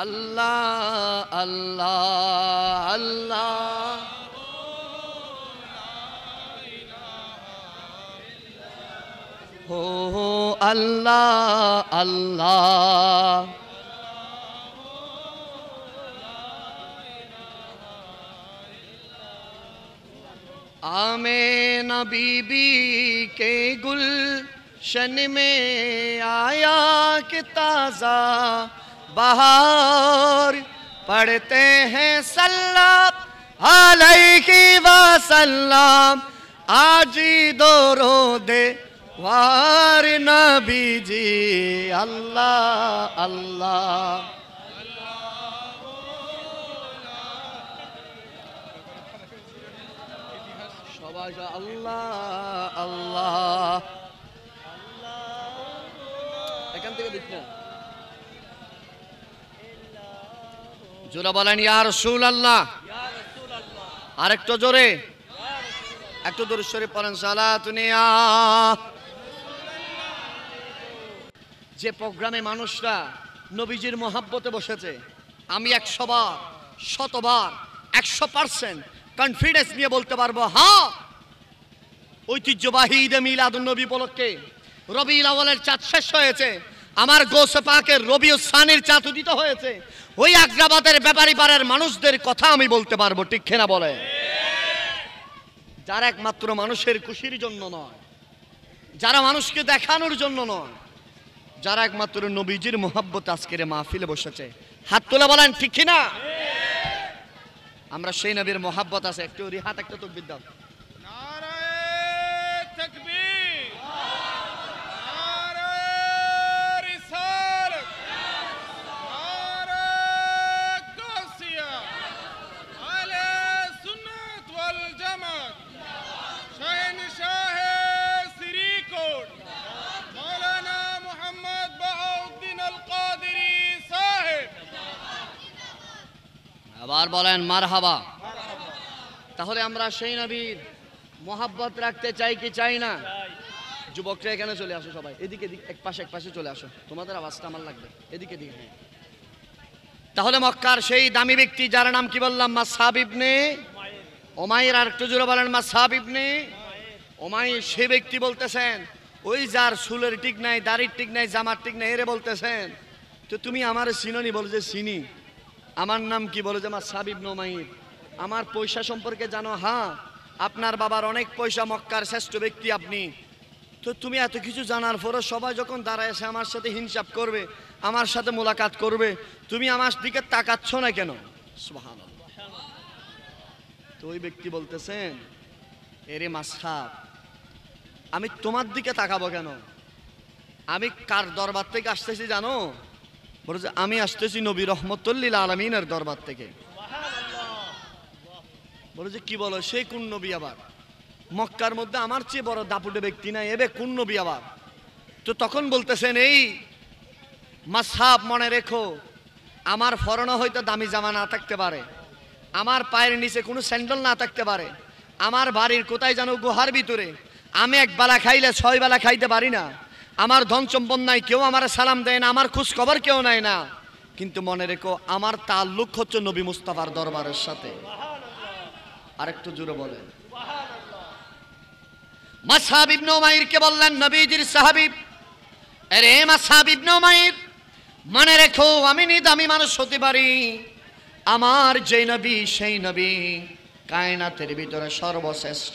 আল্লাহ আল্লাহ আল্লাহ হো আল্লাহ আল্লাহ। आमेना बीबी के गुलशन में आया कि ताज़ा बहार, पढ़ते हैं सल्लल्लाहु अलैहि वसल्लम, आज दो रोदे वार नबी जी। अल्लाह अल्लाह। আল্লাহ আল্লাহ। এখান থেকে দেখ না, জোরে বলেন ইয়া রাসূলুল্লাহ। আরেকটু জোরে, একটু দরুদ শরীফ পড়েন, সালাতুনিয়া। যে প্রোগ্রামে মানুষরা নবীজির মহাব্বতে বসেছে, আমি 100 বার, 100 বার, 100% কনফিডেন্স নিয়ে বলতে পারবো, হ্যাঁ ঐতিহ্যবাহী ঈদে মিলাদুন নবী উপলক্ষে রবিউল আউয়ালের চাঁদ শেষ হয়েছে, আমার গৌসে পাকের রবিউস সানির চাঁদ উদিত হয়েছে। ওই আগ্রাবাদের ব্যাপারী পাড়ার মানুষদের কথা আমি বলতে পারবো, ঠিক কিনা বলে? যারা একমাত্র মানুষের খুশির জন্য নয়, যারা মানুষকে দেখানোর জন্য নয়, যারা একমাত্র নবীজির মহব্বত আজকের মাহফিলে বসেছে, হাত তুলে বলেন ঠিক কিনা? আমরা সেই নবীর মহব্বত আছে। একটু রিহাত, একটা তাকবীর দাও। আবার বলেন মারহাবা। তাহলে আমরা সেই নবীর মহব্বত রাখতে চাই কি চাই না? যুবকরা এখানে চলে আসো, সবাই এদিকে, এক পাশে চলে আসো, তোমাদের আওয়াজটা আমার লাগবে, এদিকে দিকে। হ্যাঁ, তাহলে মক্কার সেই দামি ব্যক্তি যার নাম কি বললাম, মাসহাব ইবনে উমাইর। আর একটু জোরে বলেন মাসহাব ইবনে উমাইর। সেই ব্যক্তি বলতেছেন, ওই যার চুলের ঠিক নাই, দাড়ির ঠিক নাই, জামার ঠিক নাই, এরে বলতেছেন তো তুমি আমার চিনোনি? বলে যে চিনি। আমার নাম কি? বলে যে মাসহাব ইবনে উমাইর। আমার পয়সা সম্পর্কে জানো? হ্যাঁ। আপনার বাবার অনেক পয়সা, মক্কার শ্রেষ্ঠ ব্যক্তি আপনি। তো তুমি এত কিছু জানার পরে সবাই যখন দাঁড়ায় এসে আমার সাথে হিসাব করবে, আমার সাথে মোলাকাত করবে, তুমি আমার দিকে তাকাচ্ছ না কেন? সুবহানাল্লাহ। তো ওই ব্যক্তি বলতেছেন, এরে মাসহাব, আমি তোমার দিকে তাকাবো কেন? আমি কার দরবার থেকে আসতেছি জানো? বলে যে আমি আসতেছি নবী রহমতুল লিল আলামিনের দরবার থেকে। বলে যে কি বলো, সেই কোন নবী আবার? মক্কার মধ্যে আমার চেয়ে বড় দাপুটে ব্যক্তি নাই, এবে কোন নবী আবার? তো তখন বলতেছেন, এই মাসহাব মনে রেখো, আমার ফরনা হয়তো দামি জামা না থাকতে পারে, আমার পায়ের নিচে কোনো স্যান্ডেল না থাকতে পারে, আমার বাড়ির কোথায় জানো গুহার ভিতরে, আমি এক বেলা খাইলে 6 বেলা খাইতে পারি না, আমার ধন সম্পদ নাই, কেউ আমার সালাম দেয় না, আমার খোঁজ খবর কেউ নেয় না, কিন্তু মনে রেখো আমার তাল্লুক হচ্ছে নবী মুস্তাফার দরবারের সাথে। আরেকটু জোরে বলেন। মাসহাব ইবনে উমাইর কে বললেন, নবীজির সাহাবী, আরে মাসহাব ইবনে উমাইর, মনে রেখো আমি দামি মানুষ হতে পারি, আমার যে নবী সেই নবী কায়নাতের ভিতরে সর্বশ্রেষ্ঠ,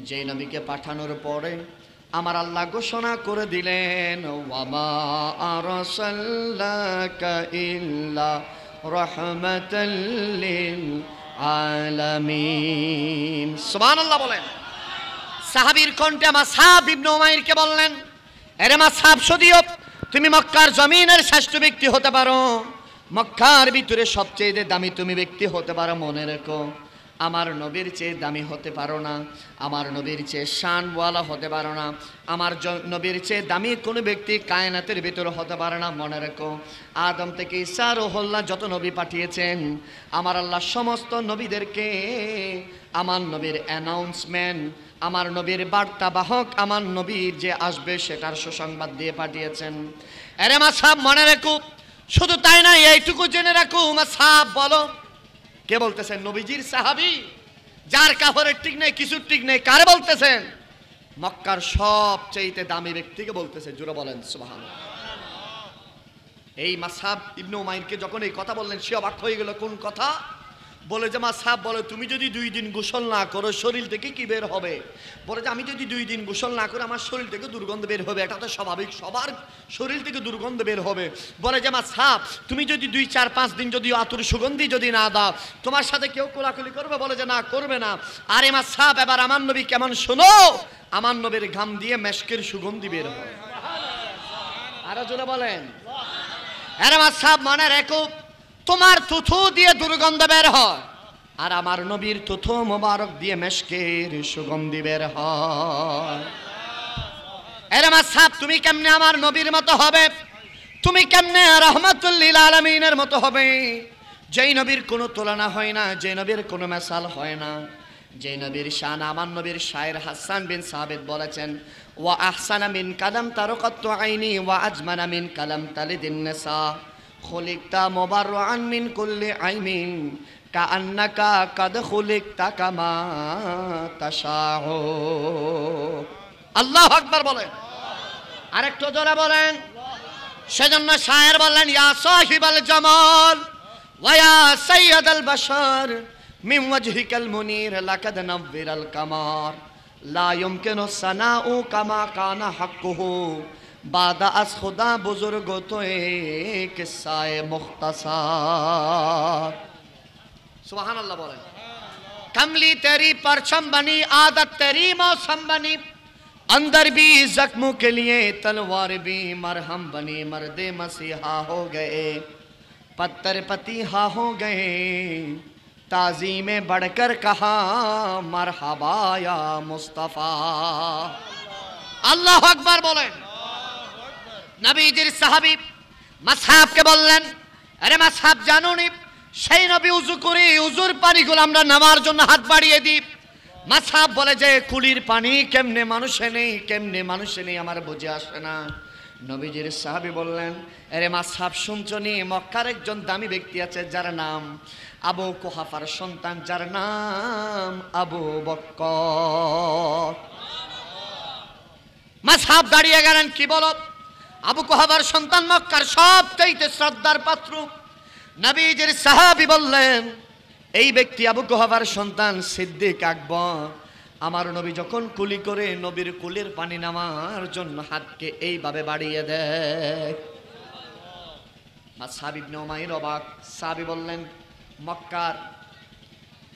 যে নবীকে পাঠানোর পরে আমার আল্লাহ ঘোষণা করে দিলেন, ওয়ামা আরসালনাকা ইল্লা রাহমাতাল লিল আলামিন। সুবহানাল্লাহ বলেন। সাহাবীর কণ্ঠে মাসহাব ইবনে উমাইরকে বললেন, আরে মাসহাব, যদিও তুমি মক্কার জমিনের শ্রেষ্ঠ ব্যক্তি হতে পারো, মক্কার ভিতরে সবচেয়ে দামি তুমি ব্যক্তি হতে পারো, মনে রেখো আমার নবীর চেয়ে দামি হতে পারো না, আমার নবীর চেয়ে শানওয়ালা হতে পারো না, আমার নবীর চেয়ে দামি কোনো ব্যক্তি কায়নাতের ভিতরে হতে পারে না। মনে রেখো আদম থেকে ঈসা রুহুল্লাহ যত নবী পাঠিয়েছেন, আমার আল্লাহ সমস্ত নবীদেরকে আমার নবীর অ্যানাউন্সমেন্ট, আমার নবীর বার্তাবাহক, আমার নবীর যে আসবে সেটার সুসংবাদ দিয়ে পাঠিয়েছেন। আরে মাসহাব মনে রেখো, শুধু তাই না, এইটুকু জেনে রাখো, মাসহাব বলো কে বলতেছেন? নবীজির সাহাবী, যার কাপড়ের ঠিক নেই, কিছুর ঠিক নেই, কারে বলতেছেন? মক্কার সবচেয়ে দামি ব্যক্তিকে বলতেছে। জোরে বলেন সুবহানাল্লাহ। এই মাসহাব ইবনে উমাইরকে যখন এই কথা বললেন, সে অবাক হয়ে গেল। কোন কথা? বলে যে মাসহাব বলে, তুমি যদি 2 দিন গোসল না করো শরীর থেকে কি বের হবে? বলে যে আমি যদি 2 দিন গোসল না করি আমার শরীর থেকে দুর্গন্ধ বের হবে। এটা তো স্বাভাবিক, সবার শরীর থেকে দুর্গন্ধ বের হবে। বলে যে মাসহাব, তুমি যদি 2, 4, 5 দিন যদি আতুর সুগন্ধি যদি না দাও, তোমার সাথে কেউ কোলাকুলি করবে? বলে যে না, করবে না। আরে মাসহাব, এবার আমার নবী কেমন শোনো, আমার নবীর ঘাম দিয়ে মেশকের সুগন্ধি বের হয়। আরো জোরে বলেন। আরে মাসহাব মনে রেখো, তোমার থুথু দিয়ে দুর্গন্ধ বের হয়, আর আমার নবীর থুথু মোবারক দিয়ে মেশকের সুগন্ধি বের হয়। আরে মাসহাব, তুমি কেমনে আমার নবীর মতো হবে? তুমি কেমনে রাহমাতুল লিল আলামিনের মতো হবে? যেই নবীর কোনো তুলনা হয় না, যে নবীর কোনো মেসাল হয় না, যে নবীর শান, আমার নবীর শায়ের হাসান বিন সাবিত বলেছেন, ওয়া আহসানা মিন কালাম তারকাতু আইনি ওয়া আজমানা মিন কালাম তালিদিন নিসা খুলিকতা মুবাররান মিন কুল্লি আইমিন কাআন্নাকা কাদ খুলিকতা কামা তাশাউ। আল্লাহু আকবার বলেন। আরেকটু জোরে বলেন। সেজন্য শায়ের বললেন, ইয়া সাহিবাল জামাল ওয়া ইয়া সাইয়্যিদাল বাশার মিন ওয়াজহিকাল মুনির লাকাদ নাওয়িরাল কামার লা ইউমকিনু সানাউ কামা কানা হাক্কুহু বাদা আস খুদা বুজুর্গ তো এক কিসায়ে মুখতাসার। সুবহানাল্লাহ বলেন। कमली तेरी परछम बनी, आदत तेरी मौसम बनी, अंदर भी जख्मों के लिए तलवार भी मरहम बनी, मर्दे मसीहा हो गए पत्थर पतीहा हो गए, ताजी में बढ़कर कहा मरहबा या मुस्तफा। अल्लाह अकबर बोलें। নবীজির সাহাবী মাসহাবকে বললেন, আরে মাসহাব জানো নি, সেই নবী উযু করে উযুর পানিগুলো আমরা নামার জন্য হাত বাড়িয়ে দিই। মাসহাব বলে যে কুলির পানি কেমনে মানুষে নেই, কেমনে মানুষে নেই আমার বুঝে আসে না। নবীজির সাহাবী বললেন, আরে মাসহাব শুনছো নি, মক্কার একজন দামি ব্যক্তি আছে যার নাম আবু কুহাফার সন্তান, যার নাম আবু বক্কর। মাসহাব দাঁড়িয়ে গেলেন, কি বলো? আবু কুহাফার সন্তান মক্কার সবচেয়ে শ্রদ্ধার পাত্র। নবীজির সাহাবী বললেন, এই ব্যক্তি আবু কুহাফার সন্তান সিদ্দিক আকবর। আমার নবী যখন কুলি করে নবীর কুলের পানি নামার জন্য হাতকে এইভাবে বাড়িয়ে দেয়। মাসহাব ইবনে উমাইর অবাক। সাহাবী বললেন, মক্কার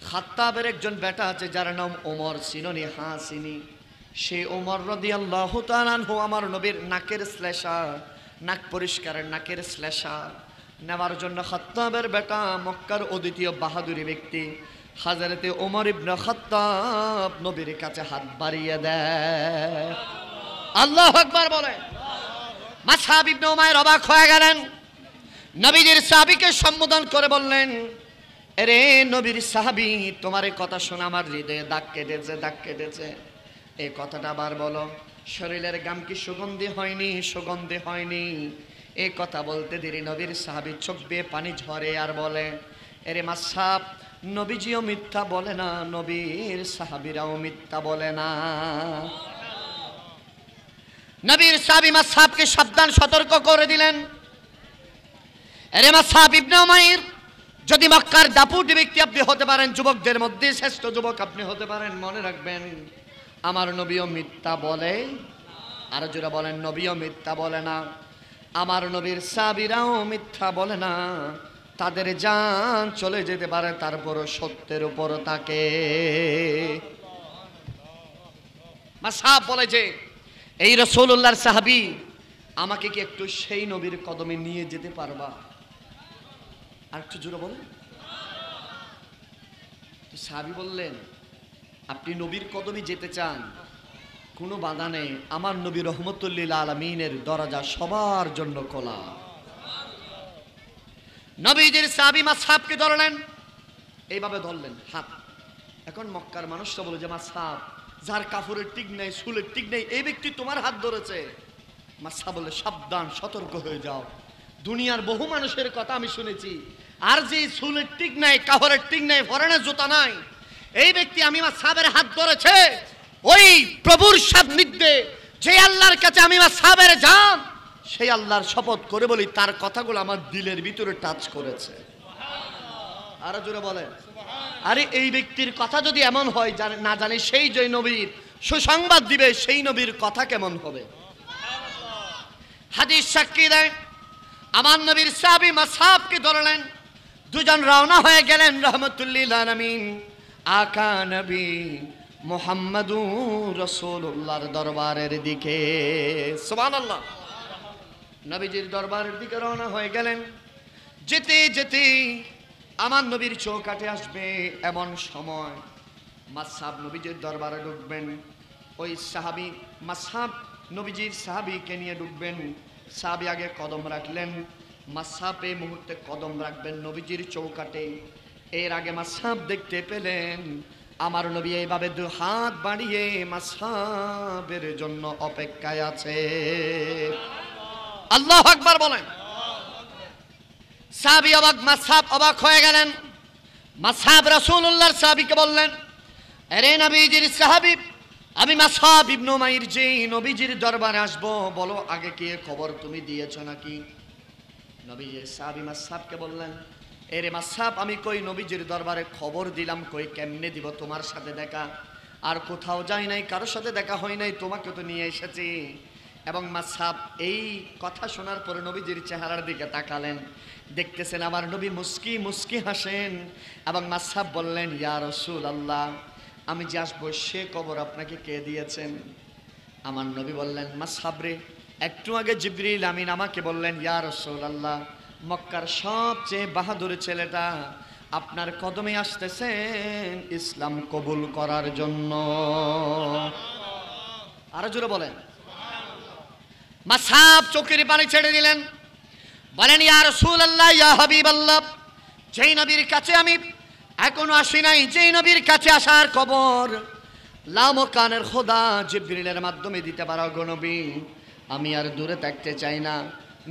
খাত্তাবের একজন বেটা আছে যার নাম ওমর, চিনি? হ্যাঁ চিনি। সেই ওমর রাদিয়াল্লাহু তাআলা আনহু আমার নবীর নাকের শ্লেষা, নাক পরিষ্কারের নাকের শ্লেষা নেওয়ার জন্য খাত্তাবের বেটা মক্কার অদ্বিতীয় বাহাদুরি ব্যক্তি হযরতে ওমর ইবনে খাত্তাব নবীর কাছে হাত বাড়িয়ে দেয়। আল্লাহু আকবার বলে। মাসহাব ইবনে উমাইর অবাক হয়ে গেলেন। নবীজির সাহাবীকে সম্বোধন করে বললেন, আরে নবীর সাহাবী, তোমার এই কথা শুনে আমার হৃদয়ে দাগ কেটেছে, দাগ কেটেছে। এই কথাটা আবার বলো। শরীরের গাম কি সুগন্ধি হয়নি? সুগন্ধি হয়নি। এই কথা বলতে দেরি নবীর সাহাবী চোখ বেয়ে পানি ঝরে আর বলে, আরে মাসহাব, নবীজিও মিথ্যা বলে না, নবীর সাহাবীরাও মিথ্যা বলে না। নবীর সাহাবী মাসহাবকে সাবধান সতর্ক করে দিলেন, আরে মাসহাব ইবনে উমাইর, যদি মক্কার দাপুটে ব্যক্তি আপনি হতে পারেন, যুবকদের মধ্যে শ্রেষ্ঠ যুবক আপনি হতে পারেন, মনে রাখবেন আমার নবীও মিথ্যা বলে। আর যারা বলেন নবীও মিথ্যা বলে না, আমার নবীর সাহাবীরাও মিথ্যা বলে না, তাদের জান চলে যেতে পারে, তারপরও সত্যের উপর তাকে। মাসহাব বলে যে এই রাসূলুল্লাহর সাহাবী, আমাকে কি একটু সেই নবীর কদমে নিয়ে যেতে পারবা? আর একটু জোরে বলেন। সাহাবী বললেন, আপনি নবীর কদমে যেতে চান, কোনো বাধা নেই, আমার নবী রহমতুল লিল আলামিনের দরজা সবার জন্য খোলা। নবীজির সাহাবী মাসহাবকে ধরলেন, এইভাবে ধরলেন হাত। এখন মক্কার মানুষরা বলে যে মাসহাব, যার কাপড়ের টিক নেই, চুলের টিক নেই, এই ব্যক্তি তোমার হাত ধরেছে। মাসহাব বলে, সাবধান, সতর্ক হয়ে যাও, দুনিয়ার বহু মানুষের কথা আমি শুনেছি, আর যে চুলের টিক নাই, কাপড়ের টিক নাই, ফরেনের জুতা নাই, এই ব্যক্তি আমি মাসহাবের হাত ধরেছে, ওই প্রভুর সান্নিধ্যে যে আল্লাহর কাছে আমি মাসহাবের জান, সেই আল্লাহর শপথ করে বলি, তার কথাগুলো আমার দিলের ভিতরে টাচ করেছে। আরো জোরে বলেন। আরে এই ব্যক্তির কথা যদি এমন হয়, না জানি সেই যে নবীর সুসংবাদ দিবে, সেই নবীর কথা কেমন হবে। হাদিস সাক্ষী দেয়, আমার নবীর সাহাবী মাসহাবকে ধরলেন, দুজন রওনা হয়ে গেলেন রহমতুল লিল আলামিন আকা নবী মুহাম্মাদুর রাসূলুল্লাহর দরবারের দিকে। সুবহানাল্লাহ। নবীজির দরবারের দিকে রওনা হয়ে গেলেন। যেতে যেতে আমার নবীর চৌকাঠে আসবে এমন সময় মাসহাব নবীজির দরবারে ঢুকবেন। ওই সাহাবী মাসহাব নবীজির সাহাবীকে নিয়ে ঢুকবেন। সাহাবী আগে কদম রাখলেন, মাসহাব এই মুহূর্তে কদম রাখবেন নবীজির চৌকাঠে। এর আগে মাসহাব দেখতে পেলেন আমার নবী এইভাবে দু হাত বাড়িয়ে মাসহাবের জন্য অপেক্ষায় আছে। আল্লাহু আকবার বলেন। সাহাবী অবাক, মাসহাব অবাক হয়ে গেলেন। মাসহাব রাসূলুল্লাহর সাহাবীকে বললেন, আরে নবীজির সাহাবী, আমি মাসহাব ইবনে উমাইর, যে নবীজির দরবারে আসবো, বলো আগে কি খবর তুমি দিয়েছো নাকি? নবীজির সাহাবী মাসহাবকে বললেন, এরে মাসহাব, আমি কই নবীজির দরবারে খবর দিলাম, কই কেমনে দিব? তোমার সাথে দেখা আর কোথাও যাই নাই, কারোর সাথে দেখা হয় নাই, তোমাকে তো নিয়ে এসেছি। এবং মাসহাব এই কথা শোনার পরে নবীজির চেহারার দিকে তাকালেন, দেখতেছেন আমার নবী মুস্কি মুস্কি হাসেন। এবং মাসহাব বললেন, ইয়া রাসূলুল্লাহ, আমি যে আসবো সে খবর আপনাকে কে দিয়েছেন? আমার নবী বললেন, মাসহাব রে, একটু আগে জিবরিল আমিন আমাকে বললেন, ইয়া রাসূলুল্লাহ, মক্কার সবচেয়ে বাহাদুর ছেলেটা আপনার কদমে আসতেছেন ইসলাম কবুল করার জন্য। আরো জোরে বলেন। মাসহাব চোখের পানি ছেড়ে দিলেন, বলেন, ইয়া রাসূলুল্লাহ, ইয়া হাবিবাল্লাহ, যেই নবীর কাছে আমি এখনো আসি নাই, যেই নবীর কাছে আসার খবর লামকানের খোদা জিবরিলের মাধ্যমে দিতে পারো গো নবী, আমি আর দূরে থাকতে চাই না।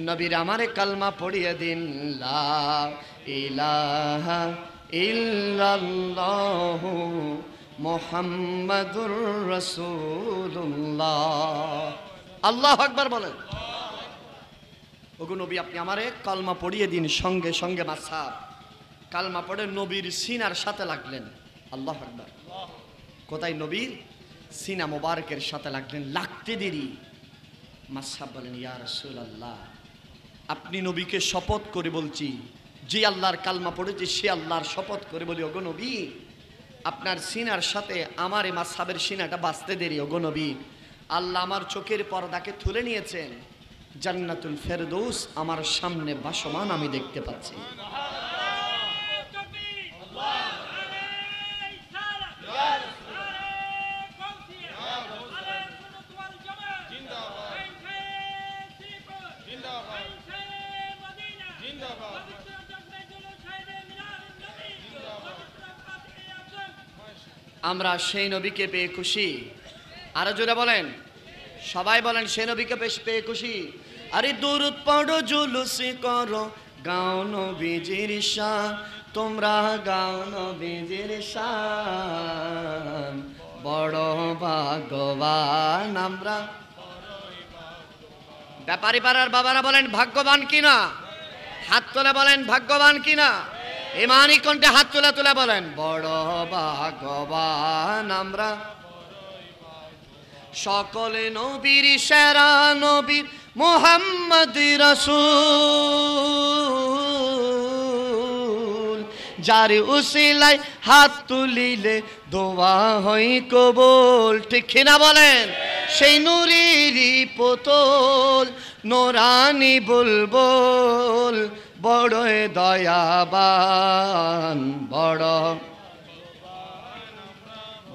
নবীর আমারে কালমা পড়িয়ে দিন, লা ইলাহা ইল্লাল্লাহু মুহাম্মাদুর রাসূলুল্লাহ। আল্লাহু আকবার বলেন। ওগো নবী, আপনি আমারে কালমা পড়িয়ে দিন। সঙ্গে সঙ্গে মাসহাব কালমা পড়ে নবীর সিনার সাথে লাগলেন। আল্লাহু আকবার। কোথায়? নবীর সিনা মোবারকের সাথে লাগলেন। লাগতে দেরি মাসহাব বলেন, ইয়া রাসূলুল্লাহ, আপনি নবীকে শপথ করে বলছি, যে আল্লাহর কালমা পড়েছে সে আল্লাহর শপথ করে বলি, ওগো নবী, আপনার সিনার সাথে আমার এই মাসহাবের সিনাটা বাঁচতে দেরি। ওগো নবী, আল্লাহ আমার চোখের পর্দাকে তুলে নিয়েছেন, জান্নাতুল ফেরদৌস আমার সামনে ভাসমান আমি দেখতে পাচ্ছি। আমরা সেই নবীকে পেয়ে খুশি। আরো জোরে বলেন, সবাই বলেন, সেই নবীকে পেয়ে খুশি। আরে দুরূদ পড়ো, জুলুস করো, গাও নবীজির শান, তোমরা গাও নবীজির শান, বড় ভাগ্যবান আমরা। ব্যাপারী পাড়ার বাবারা বলেন, ভাগ্যবান কিনা? হাত তুলে বলেন, ভাগ্যবান কিনা? ইমানি কণ্ঠে হাত তুলে তুলে বলেন, বড় ভাগ্যবান আমরা। সকলে নবীর সেরা নবীর মুহাম্মদ রাসূল, যার উসিলায় হাত তুলিলে দোয়া হয় কবুল। ঠিক কিনা বলেন? সেই নূরেরই পুতুল নোরানি বুলবুল বড় দয়াবান, বড়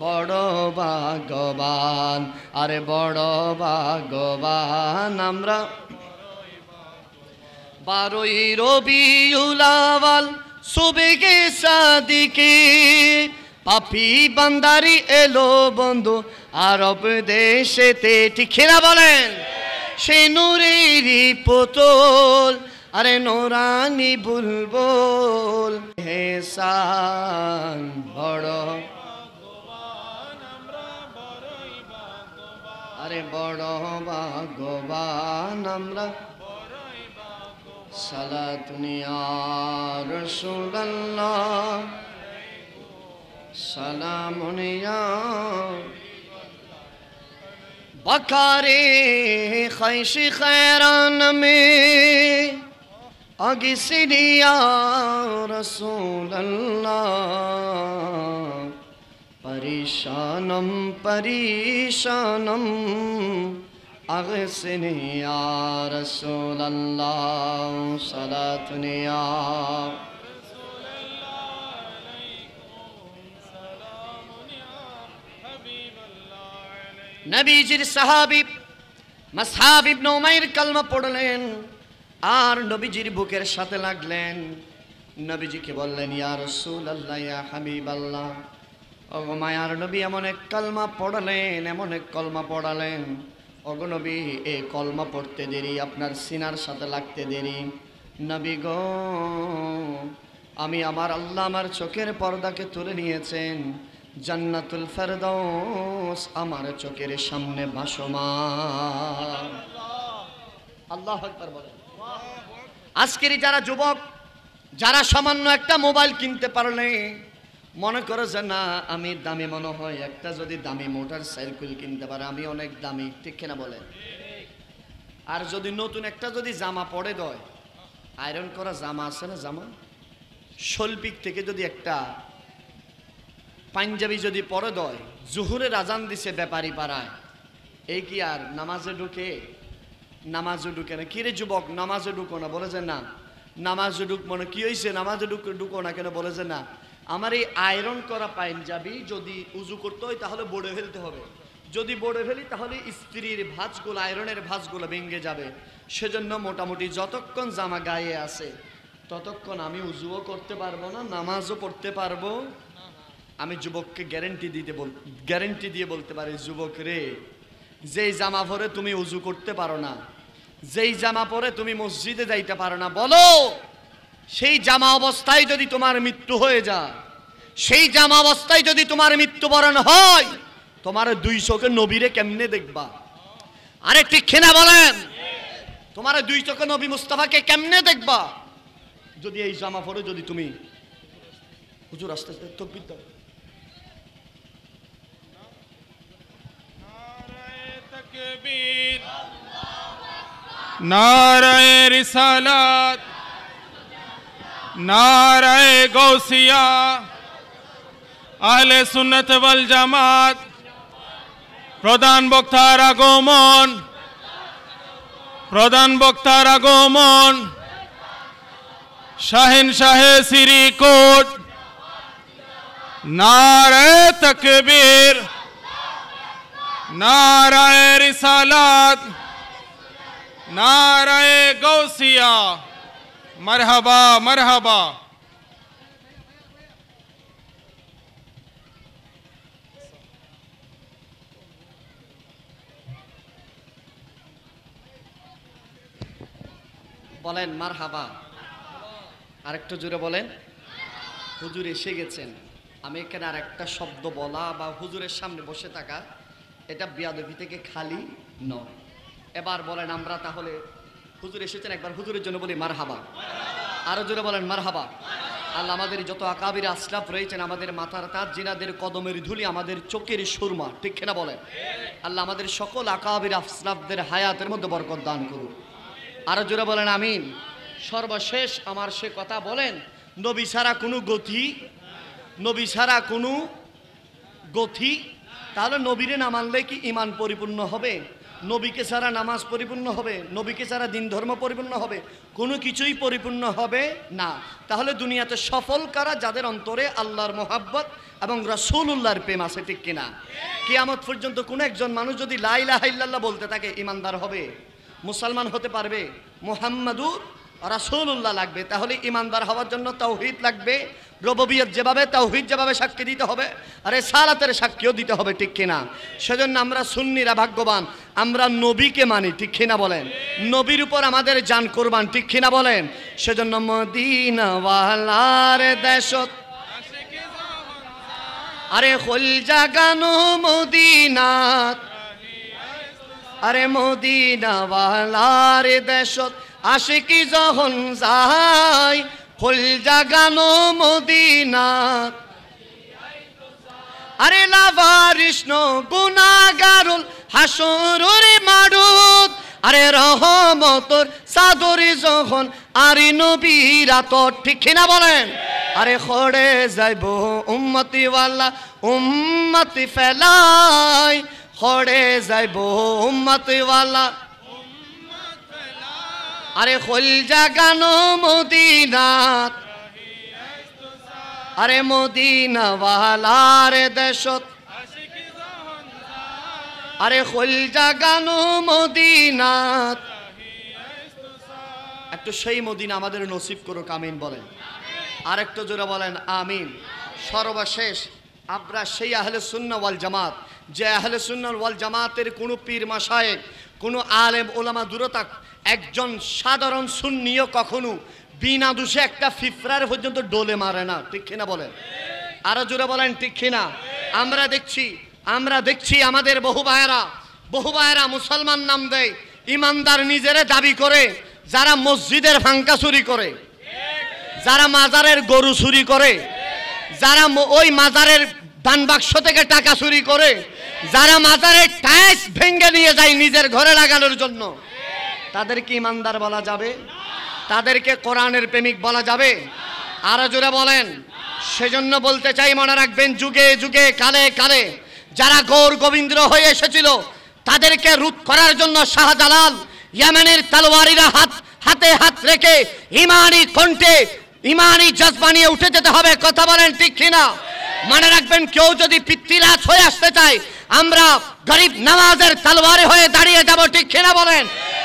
বড় ভাগ্যবান, আরে বড় ভাগ্যবান আমরা। 12ই রবিউল আউয়াল সুবহে সাদিকে পাপি বান্দারি এলো বন্ধু আরব দেশেতে। ঠিক কিনা বলেন? সেই নূরেরই পুতুল আরে নোরানি বুলবুল হেসান বড়, আরে বড় ভাগ্যবান আমরা। সালাতুন ইয়া রাসূলুল্লাহ সালামুন ইয়া বকারে খাইশি খৈরান মে আগিসিনি ইয়া রাসূলুল্লাহ পরিশানম পরিশানম আগসিনি ইয়া রাসূলুল্লাহ সালাতুন ইয়া নবীজির সাহাবী মাসহাব ইবনে উমাইর কালমা পড়লেন আর নবীজির বুকের সাথে লাগলেন। নবীজিকে বললেন ইয়া রাসূলুল্লাহ ইয়া হাবিবাল্লাহ, ওগো মায়ার নবী এমন এক কালমা পড়লেন, এমন এক কলমা পড়ালেন ওগো নবী এই কলমা পড়তে দেরি, আপনার সিনার সাথে লাগতে দেরি। নবী গো আমি আমার আল্লাহ আমার চোখের পর্দাকে তুলে নিয়েছেন, জান্নাতুল ফেরদাউস আমার চোখের সামনে ভাসমান। আল্লাহু আকবার বলেন। আজকের যারা যুবক যারা সামান্য একটা মোবাইল কিনতে পারলে মনে করে যে না আমি দামি, মনে হয় একটা যদি দামি মোটর সাইকেল কিনতে পারে আমি অনেক দামি। ঠিক কিনা বলেন? আর যদি নতুন একটা যদি জামা পরে দেয়, আয়রন করা জামা আছে না, জামা শৈল্পিক থেকে যদি একটা পাঞ্জাবি যদি পরে দেয়, জোহরের আজান দিছে ব্যাপারী পাড়ায়, এই কি আর নামাজে ঢুকে? নামাজে ঢুকে না। কিরে যুবক নামাজে ঢুকো না? বলে যে না নামাজে ঢুক। মনে কি হয়েছে নামাজে ঢুকো না কেন? বলে যে না আমার এই আয়রন করা পাঞ্জাবি যদি উজু করতে হয় তাহলে বড়ে ফেলতে হবে, যদি বড়ে ফেলি তাহলে স্ত্রীর ভাঁজগুলো আয়রনের ভাঁজগুলো ভেঙে যাবে, সেজন্য মোটামুটি যতক্ষণ জামা গায়ে আছে ততক্ষণ আমি উজুও করতে পারবো না, নামাজও পড়তে পারবো। আমি যুবককে গ্যারেন্টি দিয়ে বলতে পারি, যুবক রে যেই জামা পরে তুমি উজু করতে পারো না, যেই জামা পরে তুমি মসজিদে যাইতে পারো না, বলো সেই জামা অবস্থায় যদি তোমার মৃত্যু হয়ে যায়, সেই জামা অবস্থায় যদি তোমার মৃত্যুবরণ হয়, তোমার 2 চোখে নবীরে কেমনে দেখবা? আরে ঠিক কিনা বলেন? তোমার 2 চোখে নবী মুস্তাফাকে কেমনে দেখবা যদি এই জামা পরে যদি তুমি হুজুর আস্তে আস্তে তাকবীর দাও। তাকবীর, নারায়ে রিসালাত, নারায়ে গৌসিয়া, আহলে সুন্নাত ওয়াল জামাত। প্রধান বক্তার আগমন, প্রধান বক্তার আগমন। শাহেনশাহে শ্রীকোট, নারায়ে তাকবীর, নারায়ে রিসালাত, নারায়ে গৌসিয়া। মারহাবা মারহাবা। বলেন মারহাবা। আরেকটু জোরে বলেন। হুজুর এসে গেছেন। আমি এখানে আর একটা শব্দ বলা বা হুজুরের সামনে বসে থাকা এটা বেয়াদবি থেকে খালি নয়। এবার বলেন আমরা তাহলে হুজুর এসেছেন, একবার হুজুরের জন্য বলি মারহাবা। আরো জোরে বলেন মারহাবা। আল্লাহ আমাদের যত আকাবির আসলাফ রয়েছেন, আমাদের মাথার তাজ জিনাদের কদমের ধুলি আমাদের চোখের সুরমা। ঠিক কিনা বলেন? আল্লাহ আমাদের সকল আকাবির আসলাফদের হায়াতের মধ্যে বরকত দান করুন। আরো জোরে বলেন আমিন। সর্বশেষ আমার সে কথা বলেন, নবী ছাড়া কোনো গতি, নবী ছাড়া কোনো গতি। তাহলে নবীরে না মানলে কি ঈমান পরিপূর্ণ হবে? নবীকে ছাড়া নামাজ পরিপূর্ণ হবে? নবীকে ছাড়া দিন ধর্ম পরিপূর্ণ হবে? কোনো কিছুই পরিপূর্ণ হবে না। তাহলে দুনিয়াতে সফল কারা? যাদের অন্তরে আল্লাহর মোহাব্বত এবং রাসূলুল্লাহর প্রেম আছে, ঠিক কিনা? কিয়ামত পর্যন্ত কোনো একজন মানুষ যদি লা ইলাহা ইল্লাল্লাহ বলতে থাকে, ঈমানদার হবে, মুসলমান হতে পারবে। মুহাম্মাদুর রাসূলুল্লাহ লাগবে। তাহলে ঈমানদার হওয়ার জন্য তাওহীদ লাগবে। রুবুবিয়ত যেভাবে, তাওহীদ যেভাবে সাক্ষী দিতে হবে, আর রিসালাতের সাক্ষীও দিতে হবে, ঠিক কিনা? সেজন্য আমরা সুন্নিরা ভাগ্যবান, আমরা নবীকে মানি, ঠিক কিনা বলেন? নবীর উপর আমাদের জান কুরবান, ঠিক কিনা বলেন? সেজন্য মদিনাওয়ালার দেশত আরে খোল জাগানো মদিনাত, আরে মদিনাওয়ালার দেশত আশিকি যখন যায়, খোল জাগানো মদিনাত আরে লাভারিষ্ণ গুনাহগারুল হাসরের মাঠত, আরে রহমতর চাদরে যখন আরে নবীরা তো, ঠিক কিনা বলেন? আরে খড়ে যাইব উম্মতি ওয়ালা উম্মতি ফেলাই, খড়ে যাইব উম্মতি ওয়ালা, আরে খোল জাগানো মদিনাত, আরে মদিনাওয়ালার দেশত আরে খোল জাগানো মদিনাত। একটু সেই মদিনা আমাদের নসিব করুক, আমিন বলেন। আর একটু জোরে বলেন আমিন। সর্বশেষ আমরা সেই আহলে সুন্নাহ ওয়াল জামাত, যে আহলে সুন্নাহ ওয়াল জামাতের কোনো পীর মাশায়েখ, কোনো আলেম ওলামা দূরে থাক, একজন সাধারণ সুন্নিও কখনো বিনা দোষে একটা ফিফরার পর্যন্ত ডোলে মারে না, ঠিক কিনা বলেন? আরো জোরে বলেন, ঠিক কিনা? আমরা দেখছি আমাদের বহু ভাইয়েরা মুসলমান নাম দেয়, ইমানদার নিজেরে দাবি করে, যারা মসজিদের ভাঙ্কা চুরি করে, যারা মাজারের গরু চুরি করে, যারা ওই মাজারের দান বাক্স থেকে টাকা চুরি করে, যারা মাজারের টাইলস ভেঙে নিয়ে যায় নিজের ঘরে লাগানোর জন্য, তাদেরকে ইমানদার বলা যাবে? তাদেরকে কোরআনের প্রেমিক বলা যাবে? আরো জোরে বলেন। সেজন্য বলতে চাই, মনে রাখবেন, যুগে যুগে কালে কালে যারা গৌর গোবিন্দ হয়ে এসেছিল, তাদেরকে রোধ করার জন্য শাহজালাল ইয়েমেনের তলোয়ারিরা হাতে হাত রেখে ইমানি কণ্ঠে ইমানি জজবা নিয়ে উঠে যেতে হবে, কথা বলেন, ঠিক কিনা? মনে রাখবেন, কেউ যদি পৃথ্বীরাজ হয়ে আসতে চায়, আমরা গরিব নওয়াজের তলোয়ারে হয়ে দাঁড়িয়ে যাব, ঠিক কিনা বলেন?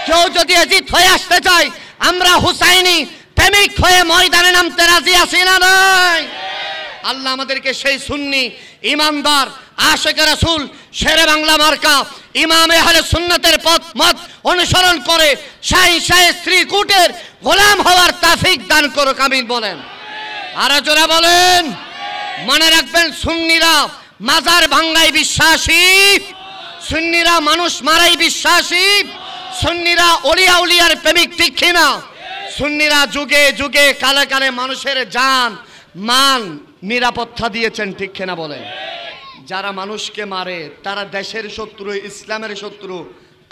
কেউ যদি এজিদ হয়ে আসতে চায়, আমরা হুসাইনি প্রেমিক হয়ে ময়দানে নামতে রাজি আছি না নাই? আল্লাহ আমাদেরকে সেই সুন্নি ইমানদার আশিক রাসূল শেরে বাংলা মার্কা ইমামে আহলে সুন্নাতের পথ মত অনুসরণ করে শাহ শ্রীকুটের গোলাম হওয়ার তৌফিক দান করুক, আমিন বলেন। আর জোরে বলেন। মনে রাখবেন, সুন্নিরা মাজার ভাঙ্গায় বিশ্বাসী, সুন্নিরা মানুষ মারাই বিশ্বাসী, সুন্নিরা ওলিয়া উলিয়ার প্রেমিক, ঠিক কিনা? সুন্নিরা যুগে যুগে কালে কালে মানুষের জান মান নিরাপত্তা দিয়েছেন, ঠিক কিনা বলেন? যারা মানুষকে মারে তারা দেশের শত্রু, ইসলামের শত্রু,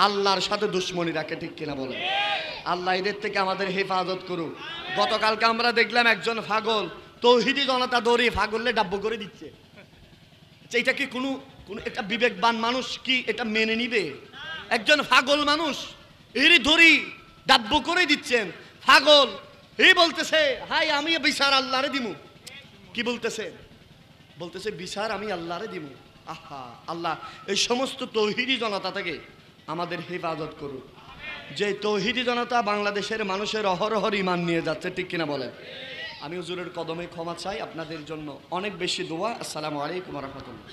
আল্লাহর সাথে দুশ্মনী রাখে, ঠিক কিনা বলেন? আল্লাহ এদের থেকে আমাদের হেফাজত করুক। গতকালকে আমরা দেখলাম একজন পাগল তৌহিদি জনতা দৌড়ে পাগললে ডাব্য করে দিচ্ছে। এটা কি কোনো একটা বিবেকবান মানুষ কি এটা মেনে নিবে? একজন পাগল মানুষ এরই ধরি ডাব্য করে দিচ্ছেন, পাগল এই বলতেছে, হাই আমি বিচার আল্লাহরে দিমু। কি বলতেছে? বলতেছে বিচার আমি আল্লাহরে দিমু। আহা, আল্লাহ এই সমস্ত তৌহিদি জনতা থেকে আমাদের হেফাজত করুক। যে তৌহিদি জনতা বাংলাদেশের মানুষের অহরহর ঈমান নিয়ে যাচ্ছে, ঠিক কিনা বলেন? আমি হুজুরের কদমে ক্ষমা চাই, আপনাদের জন্য অনেক বেশি দোয়া। আসসালামু আলাইকুম ওয়া রাহমাতুল্লাহ।